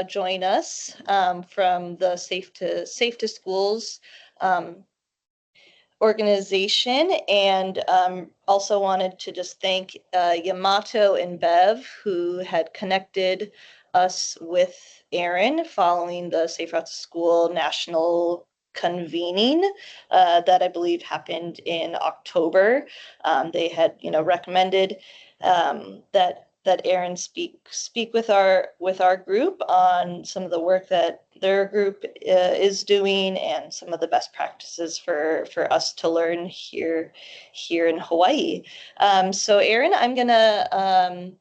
S1: join us from the Safe to Schools organization, and also wanted to just thank Yamato and Bev, who had connected us with Erin following the Safe Routes to School national convening that I believe happened in October. They had, recommended that Erin speak with our group on some of the work that their group is doing and some of the best practices for us to learn here in Hawaii. So Erin, I'm gonna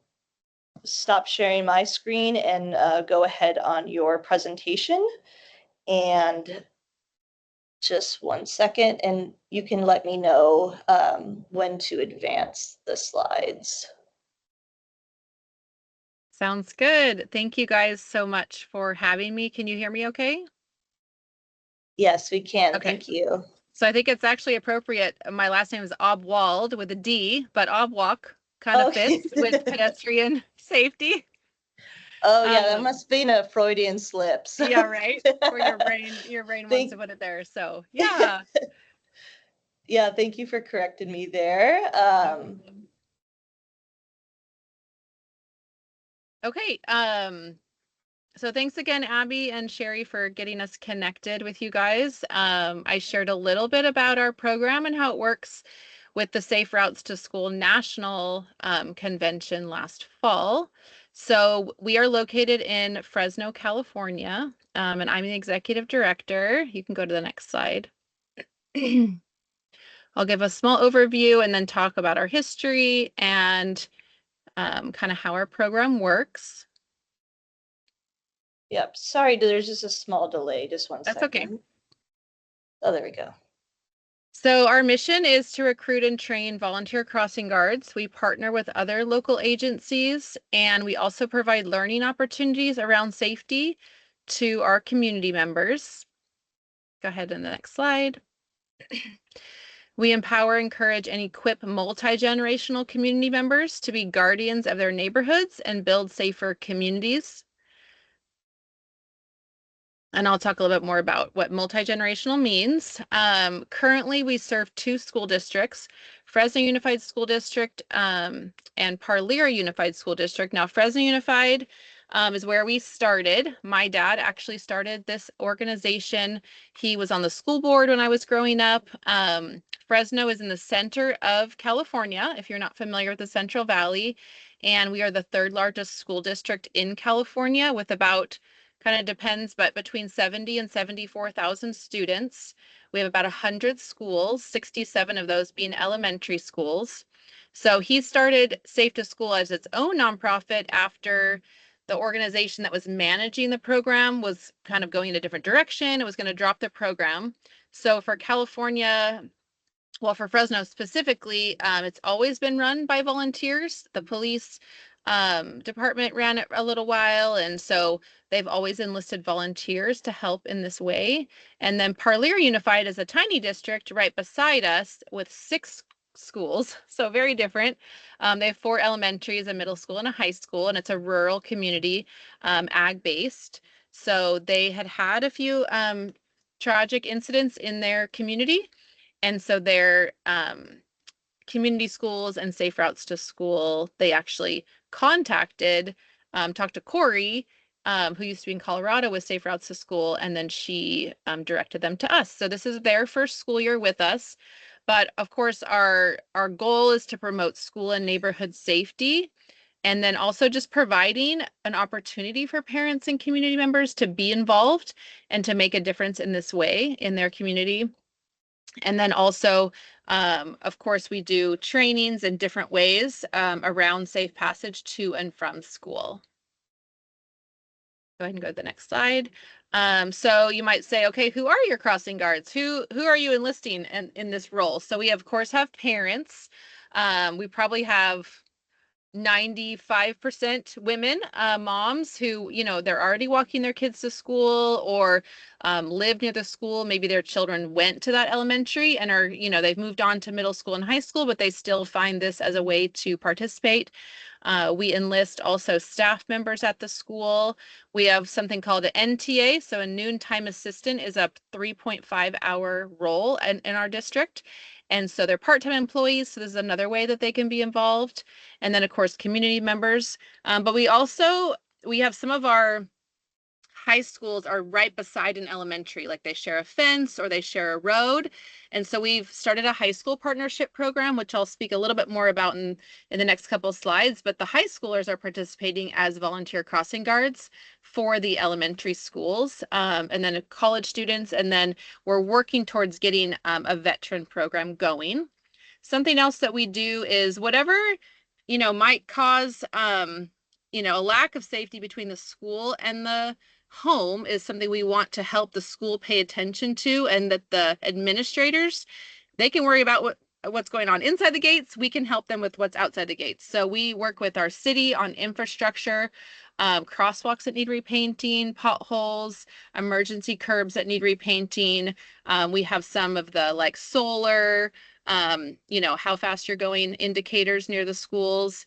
S1: stop sharing my screen and go ahead on your presentation. And just 1 second, and you can let me know when to advance the slides.
S17: Sounds good. Thank you guys so much for having me. Can you hear me okay?
S1: Yes, we can.
S17: Okay.
S1: Thank you.
S17: So I think it's actually appropriate. My last name is Obwald with a D, but Obwalk kind of fits with pedestrian safety.
S1: Oh yeah, that must have been a Freudian slip. So.
S17: Yeah, right. Or your brain wants to put it there. So yeah.
S1: Yeah, thank you for correcting me there.
S17: Okay. So thanks again, Abby and Sherry, for getting us connected with you guys. I shared a little bit about our program and how it works with the Safe Routes to School National Convention last fall. So we are located in Fresno, California, and I'm the executive director. You can go to the next slide. I'll give a small overview and then talk about our history and kind of how our program works.
S1: Yep. Sorry, there's just a small delay. Just 1 second.
S17: That's okay.
S1: Oh, there we go.
S17: So our mission is to recruit and train volunteer crossing guards. We partner with other local agencies, and we also provide learning opportunities around safety to our community members. Go ahead to the next slide. We empower, encourage, and equip multi-generational community members to be guardians of their neighborhoods and build safer communities. And I'll talk a little bit more about what multi-generational means. Currently, we serve 2 school districts, Fresno Unified School District and Parleira Unified School District. Now, Fresno Unified is where we started. My dad actually started this organization. He was on the school board when I was growing up. Fresno is in the center of California, if you're not familiar with the Central Valley, and we are the 3rd largest school district in California with about, kind of depends, but between 70 and 74,000 students. We have about 100 schools, 67 of those being elementary schools. So he started Safe to School as its own nonprofit after the organization that was managing the program was kind of going in a different direction. It was going to drop the program. So for California, well, for Fresno specifically, it's always been run by volunteers. The police department ran it a little while, and so they've always enlisted volunteers to help in this way. And then Parleira Unified is a tiny district right beside us with 6 schools, so very different. They have 4 elementaries, a middle school, and a high school, and it's a rural community, ag-based. So they had a few tragic incidents in their community. And so their community schools and Safe Routes to School, they actually contacted, talked to Corey, who used to be in Colorado with Safe Routes to School, and then she directed them to us. So this is their first school year with us. But of course, our goal is to promote school and neighborhood safety, and then also just providing an opportunity for parents and community members to be involved and to make a difference in this way in their community. And then also, of course, we do trainings in different ways around safe passage to and from school. Go ahead and go to the next slide. So you might say, okay, who are your crossing guards? Who are you enlisting in this role? So we, of course, have parents. We probably have 95% women, moms who, you know, they're already walking their kids to school or live near the school. Maybe their children went to that elementary and are, you know, they've moved on to middle school and high school, but they still find this as a way to participate. We enlist also staff members at the school. We have something called an NTA, so a noontime assistant is a 3.5-hour role in our district. And so they're part-time employees, so this is another way that they can be involved. And then, of course, community members. But we have some of our high schools are right beside an elementary, like they share a fence or they share a road. And so we've started a high school partnership program, which I'll speak a little bit more about in the next couple of slides. But the high schoolers are participating as volunteer crossing guards for the elementary schools, and then college students. And then we're working towards getting a veteran program going. Something else that we do is whatever, you know, might cause, you know, a lack of safety between the school and the home is something we want to help the school pay attention to, and that the administrators, they can worry about what's going on inside the gates. We can help them with what's outside the gates. So we work with our city on infrastructure, crosswalks that need repainting, potholes, emergency curbs that need repainting. We have some of the like solar, you know, how fast you're going indicators near the schools,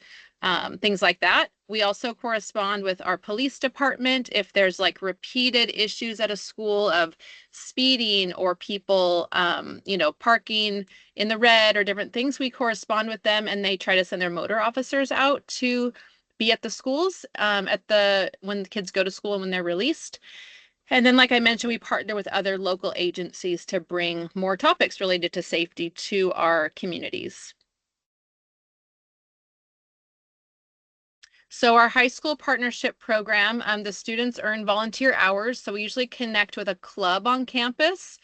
S17: things like that. We also correspond with our police department if there's like repeated issues at a school of speeding or people, you know, parking in the red or different things. We correspond with them, and they try to send their motor officers out to be at the schools when the kids go to school and when they're released. And then, like I mentioned, we partner with other local agencies to bring more topics related to safety to our communities. So our high school partnership program, the students earn volunteer hours. So we usually connect with a club on campus.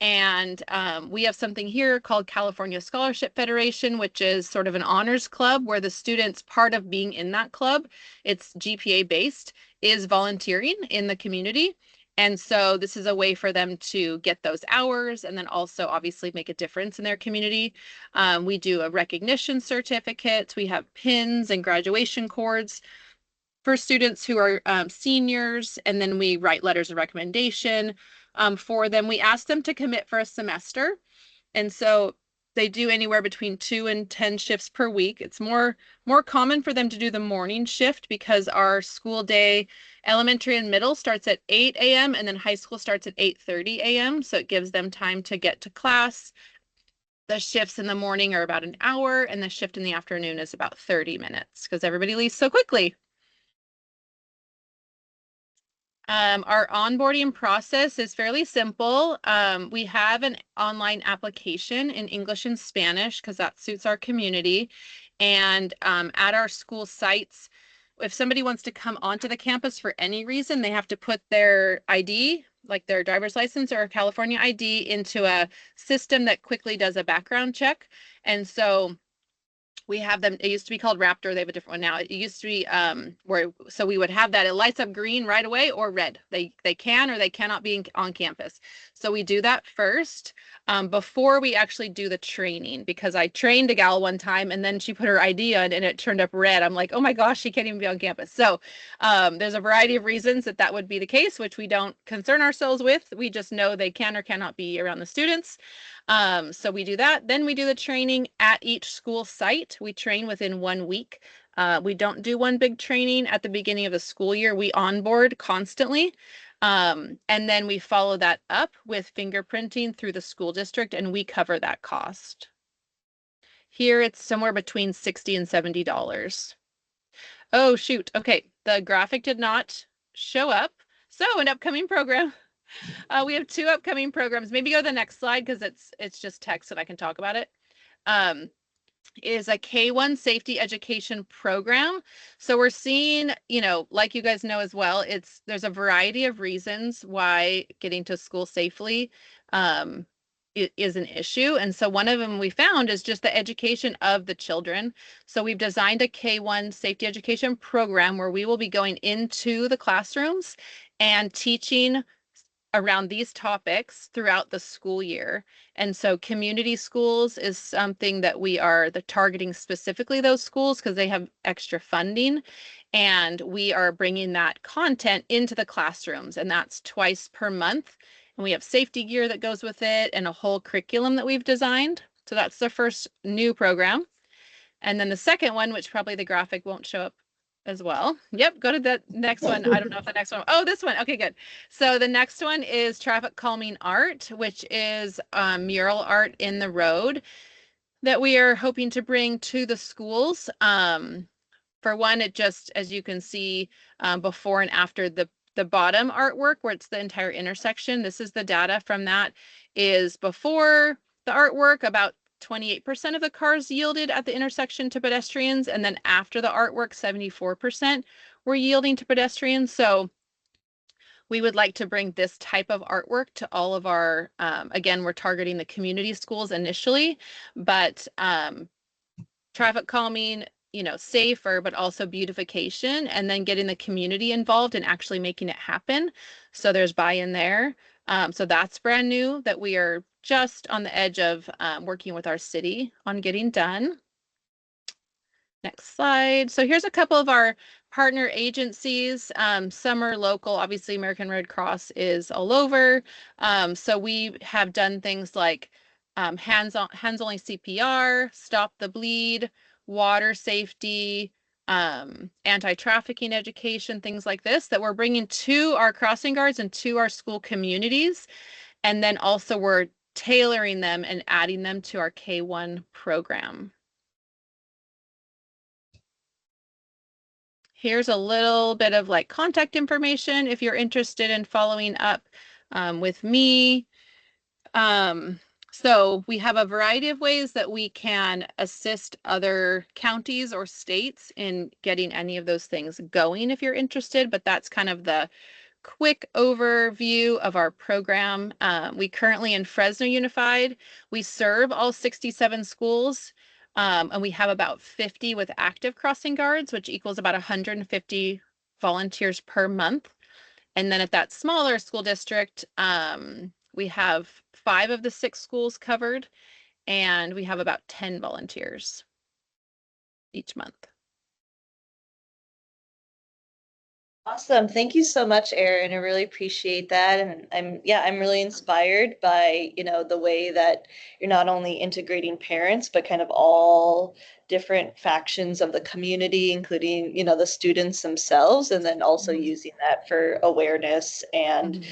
S17: And we have something here called California Scholarship Federation, which is sort of an honors club where the students, part of being in that club, it's GPA based, is volunteering in the community. And so this is a way for them to get those hours and then also obviously make a difference in their community. We do a recognition certificate. We have pins and graduation cords for students who are seniors. And then we write letters of recommendation for them. We ask them to commit for a semester. And so they do anywhere between 2 and 10 shifts per week. It's more common for them to do the morning shift because our school day, elementary and middle, starts at 8 a.m. and then high school starts at 8:30 a.m. So it gives them time to get to class. The shifts in the morning are about an hour, and the shift in the afternoon is about 30 minutes because everybody leaves so quickly. Our onboarding process is fairly simple. We have an online application in English and Spanish because that suits our community. And at our school sites, if somebody wants to come onto the campus for any reason, they have to put their ID, like their driver's license or a California ID, into a system that quickly does a background check. And so we have them. It used to be called Raptor. They have a different one now. It used to be so we would have that. It lights up green right away or red. They can or they cannot be on campus. So we do that first before we actually do the training, because I trained a gal one time and then she put her ID on and it turned up red. I'm like, oh my gosh, she can't even be on campus. So there's a variety of reasons that would be the case, which we don't concern ourselves with. We just know they can or cannot be around the students. So we do that. Then we do the training at each school site. We train within 1 week. We don't do one big training at the beginning of the school year. We onboard constantly. And then we follow that up with fingerprinting through the school district, and we cover that cost. Here it's somewhere between $60 and $70. Oh, shoot. Okay, the graphic did not show up. So an upcoming program. We have 2 upcoming programs. Maybe go to the next slide because it's just text and I can talk about it. Is a K-1 safety education program. So we're seeing, like you guys know as well, there's a variety of reasons why getting to school safely is an issue. And so one of them we found is just the education of the children. So we've designed a K-1 safety education program where we will be going into the classrooms and teaching around these topics throughout the school year. And so community schools is something that we are targeting specifically those schools because they have extra funding, and we are bringing that content into the classrooms, and that's twice per month. And we have safety gear that goes with it and a whole curriculum that we've designed. So that's the first new program. And then the second one, which probably the graphic won't show up as well. Yep, go to the next one. I don't know if the next one. Oh, this one. Okay, good. So the next one is traffic calming art, which is mural art in the road that we are hoping to bring to the schools. For one, it just, as you can see, before and after the bottom artwork where it's the entire intersection. This is the data from that. Is before the artwork, about 28% of the cars yielded at the intersection to pedestrians, and then after the artwork, 74% were yielding to pedestrians. So we would like to bring this type of artwork to all of our, again, we're targeting the community schools initially, but traffic calming, safer, but also beautification, and then getting the community involved and actually making it happen. So there's buy-in there. So that's brand new that we are just on the edge of working with our city on getting done. Next slide. So here's a couple of our partner agencies. Some are local. Obviously, American Red Cross is all over. So we have done things like hands-only CPR, Stop the Bleed, water safety, anti-trafficking education, things like this that we're bringing to our crossing guards and to our school communities. And then also we're tailoring them and adding them to our K-1 program. Here's a little bit of contact information if you're interested in following up with me. So we have a variety of ways that we can assist other counties or states in getting any of those things going if you're interested, but that's kind of the quick overview of our program. We currently in Fresno Unified, we serve all 67 schools, and we have about 50 with active crossing guards, which equals about 150 volunteers per month. And then at that smaller school district, we have 5 of the 6 schools covered, and we have about 10 volunteers each month.
S1: Awesome. Thank you so much, Erin. I really appreciate that. And I'm really inspired by, the way that you're not only integrating parents, but kind of all different factions of the community, including, the students themselves, and then also using that for awareness and,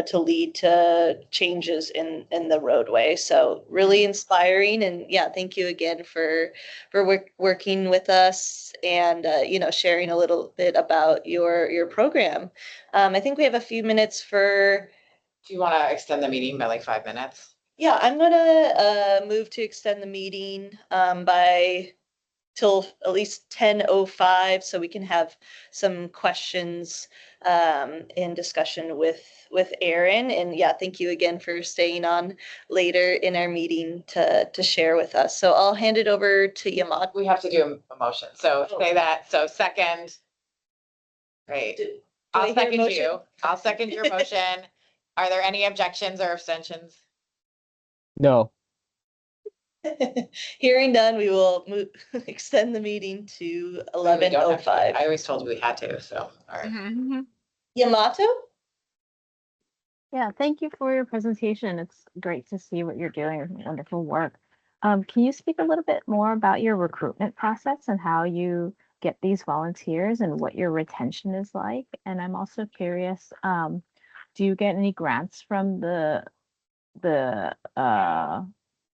S1: to lead to changes in the roadway. So really inspiring. And yeah, thank you again for working with us and, sharing a little bit about your program. I think we have a few minutes for.
S2: Do you want to extend the meeting by like 5 minutes?
S1: Yeah, I'm gonna move to extend the meeting by till at least 10:05, so we can have some questions in discussion with Erin. And yeah, thank you again for staying on later in our meeting to share with us. So I'll hand it over to Yamato.
S2: We have to do a motion. So say that. So second. Great. I'll second you. I'll second your motion. Are there any objections or abstentions?
S18: No.
S1: Hearing none, we will extend the meeting to 11:05.
S2: I always told you we had to, so, all right.
S1: Yamato?
S11: Yeah, thank you for your presentation. It's great to see what you're doing. Wonderful work. Can you speak a little bit more about your recruitment process and how you get these volunteers and what your retention is like? And I'm also curious, do you get any grants from the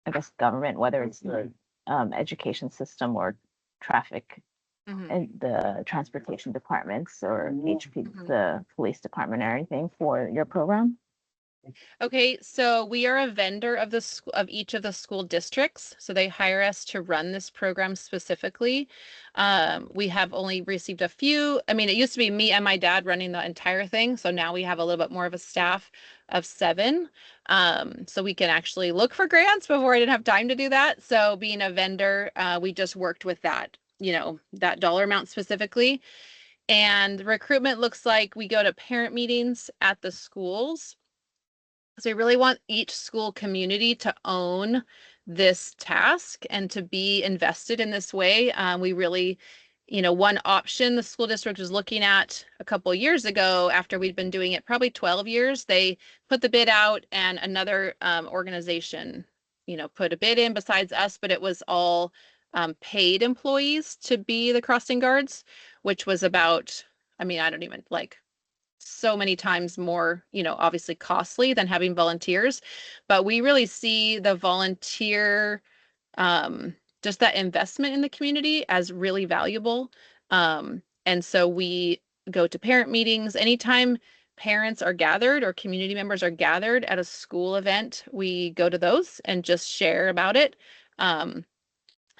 S11: I guess government, whether it's the education system or traffic and the transportation departments or HP, the police department or anything for your program?
S17: Okay, so we are a vendor of of each of the school districts. So they hire us to run this program specifically. We have only received a few. I mean, it used to be me and my dad running the entire thing. So now we have a little bit more of a staff of 7. So we can actually look for grants. Before I didn't have time to do that. So being a vendor, we just worked with that, that dollar amount specifically. And recruitment looks like we go to parent meetings at the schools. So we really want each school community to own this task and to be invested in this way. We really, one option the school district was looking at a couple of years ago, after we'd been doing it probably 12 years, they put the bid out and another organization, put a bid in besides us, but it was all paid employees to be the crossing guards, which was about, I don't even so many times more, obviously costly than having volunteers. But we really see the volunteer, just that investment in the community as really valuable. And so we go to parent meetings. Anytime parents are gathered or community members are gathered at a school event, we go to those and just share about it.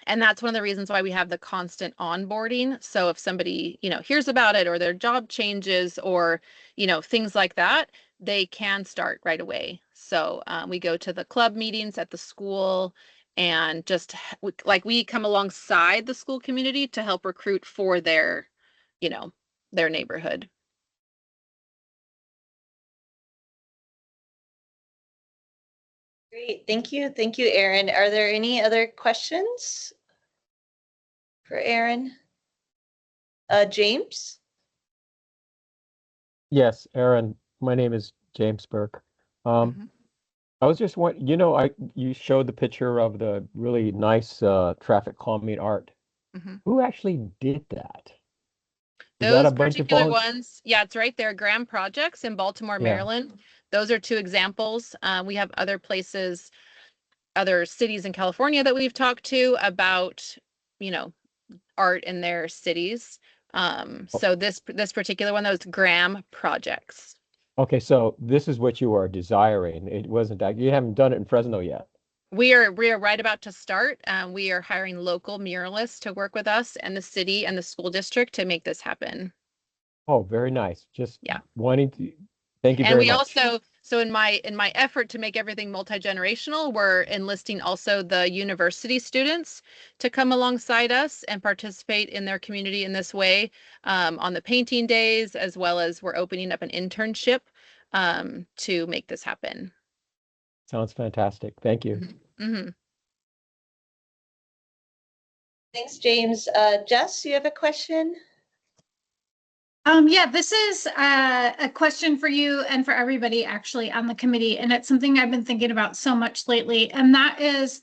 S17: And that's one of the reasons why we have the constant onboarding. So if somebody, hears about it or their job changes or, things like that, they can start right away. So we go to the club meetings at the school and just we come alongside the school community to help recruit for their, their neighborhood.
S1: Great. Thank you. Thank you, Erin. Are there any other questions for Erin? James?
S18: Yes, Erin, my name is James Burke. I was just wondering, you showed the picture of the really nice traffic calming art. Who actually did that? Is that
S17: Those
S18: a bunch of
S17: particular ones, yeah, it's right there. Graham Projects in Baltimore,
S18: Yeah.
S17: Maryland. Those are 2 examples. We have other places, other cities in California that we've talked to about, art in their cities. So this particular one, those Graham Projects.
S18: Okay, so this is what you are desiring. It wasn't that you haven't done it in Fresno yet.
S17: We are right about to start. We are hiring local muralists to work with us and the city and the school district to make this happen.
S18: Oh, very nice. Just
S17: Yeah.
S18: wanting to thank you
S17: And
S18: very
S17: we
S18: much.
S17: also, so in my effort to make everything multi-generational, we're enlisting also the university students to come alongside us and participate in their community in this way on the painting days, as well as we're opening up an internship to make this happen.
S18: Sounds fantastic. Thank you.
S1: Thanks, James. Jess, you have a question?
S13: Yeah, this is a question for you and for everybody actually on the committee, and it's something I've been thinking about so much lately, and that is,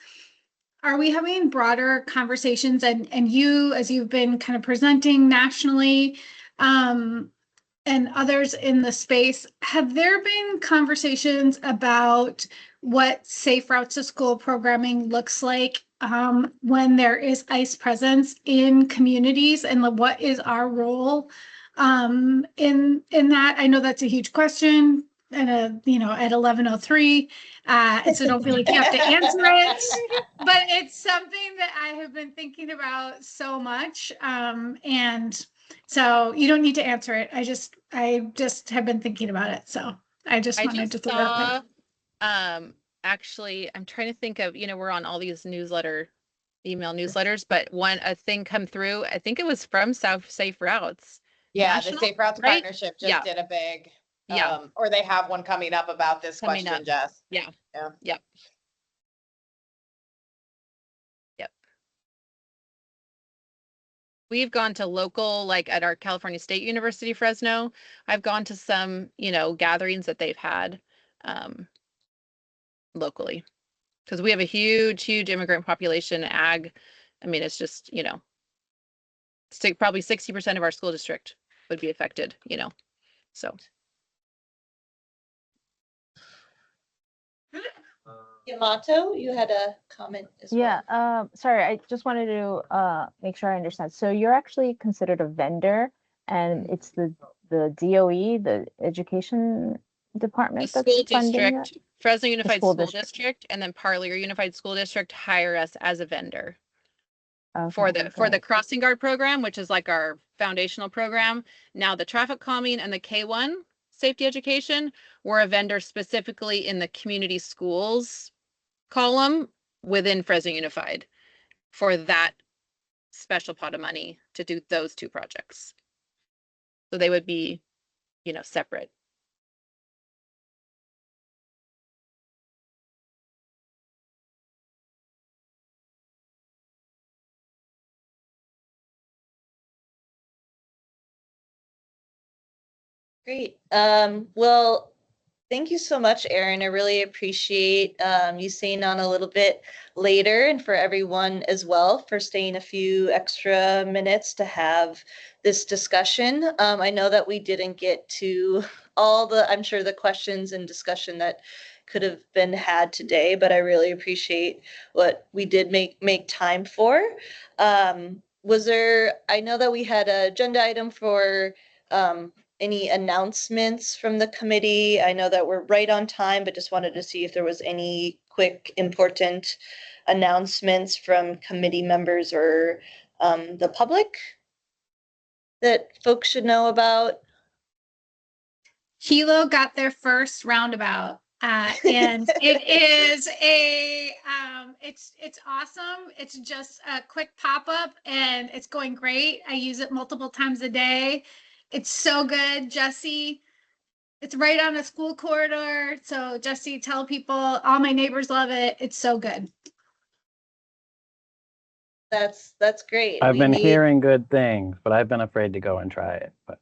S13: are we having broader conversations, and you, as you've been kind of presenting nationally, and others in the space, have there been conversations about what Safe Routes to School programming looks like when there is ICE presence in communities, and what is our role in that? I know that's a huge question, and at 11:03, so don't feel like you have to answer it, but it's something that I have been thinking about so much, and so you don't need to answer it. I just have been thinking about it, so I just wanted to throw that out there.
S17: Actually, I'm trying to think of, we're on all these email newsletters, but a thing come through, I think it was from Safe Routes.
S2: Yeah,
S17: National,
S2: the Safe Routes
S17: right?
S2: Partnership just did a big,
S17: Yeah.
S2: Or they have one coming up about this
S17: Coming
S2: question,
S17: up.
S2: Jess.
S17: Yeah.
S2: Yeah.
S17: Yep. We've gone to local, like at our California State University, Fresno. I've gone to some, gatherings that they've had locally, because we have a huge immigrant population. Ag, I mean, it's just, probably 60% of our school district would be affected, so.
S1: Yamato, you had a comment as well.
S11: Yeah, sorry, I just wanted to make sure I understand. So you're actually considered a vendor, and it's the DOE, the education department,
S17: The
S11: that's
S17: school
S11: funding that?
S17: district, Fresno Unified
S11: school
S17: School
S11: district.
S17: District, and then Parlier Unified School District hire us as a vendor.
S11: Okay,
S17: For the
S11: got
S17: crossing guard program, which is like our foundational program. Now the traffic calming and the K-1 safety education, we're a vendor specifically in the community schools column within Fresno Unified for that special pot of money to do those two projects. So they would be, separate.
S1: Great. Well, thank you so much, Erin. I really appreciate you staying on a little bit later, and for everyone as well for staying a few extra minutes to have this discussion. I know that we didn't get to all I'm sure the questions and discussion that could have been had today, but I really appreciate what we did make time for. I know that we had an agenda item for any announcements from the committee? I know that we're right on time, but just wanted to see if there was any quick, important announcements from committee members or the public that folks should know about.
S13: Hilo got their first roundabout, and it is it's awesome. It's just a quick pop-up, and it's going great. I use it multiple times a day. It's so good, Jesse. It's right on a school corridor. So Jesse, tell people, all my neighbors love it. It's so good.
S1: That's great.
S15: I've been hearing good things, but I've been afraid to go and try it. But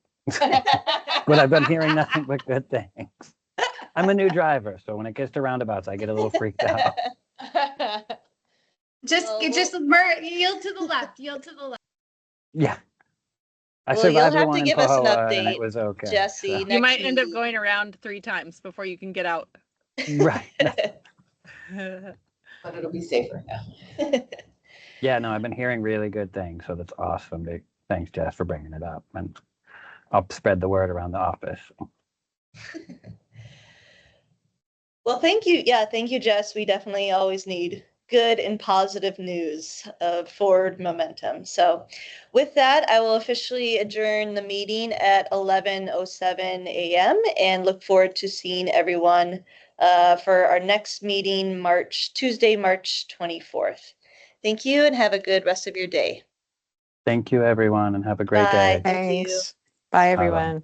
S15: but I've been hearing nothing but good things. I'm a new driver, so when it gets to roundabouts, I get a little freaked out.
S13: Yield to the left. Yield to the left.
S15: Yeah. I
S1: Well, you'll
S15: survived the
S1: have
S15: one
S1: to
S15: in
S1: give us an
S15: Pahoa, and
S1: update,
S15: it was okay.
S1: Jesse.
S15: so.
S17: You might end up going around 3 times before you can get out.
S15: Right.
S2: But it'll be safer now.
S15: Yeah, no, I've been hearing really good things, so that's awesome. Thanks, Jess, for bringing it up, and I'll spread the word around the office.
S1: Well, thank you. Yeah, thank you, Jess. We definitely always need good and positive news of forward momentum. So with that, I will officially adjourn the meeting at 11:07 a.m. and look forward to seeing everyone for our next meeting, Tuesday, March 24th. Thank you and have a good rest of your day.
S15: Thank you, everyone, and have a great day.
S1: Thank you.
S19: Bye, everyone.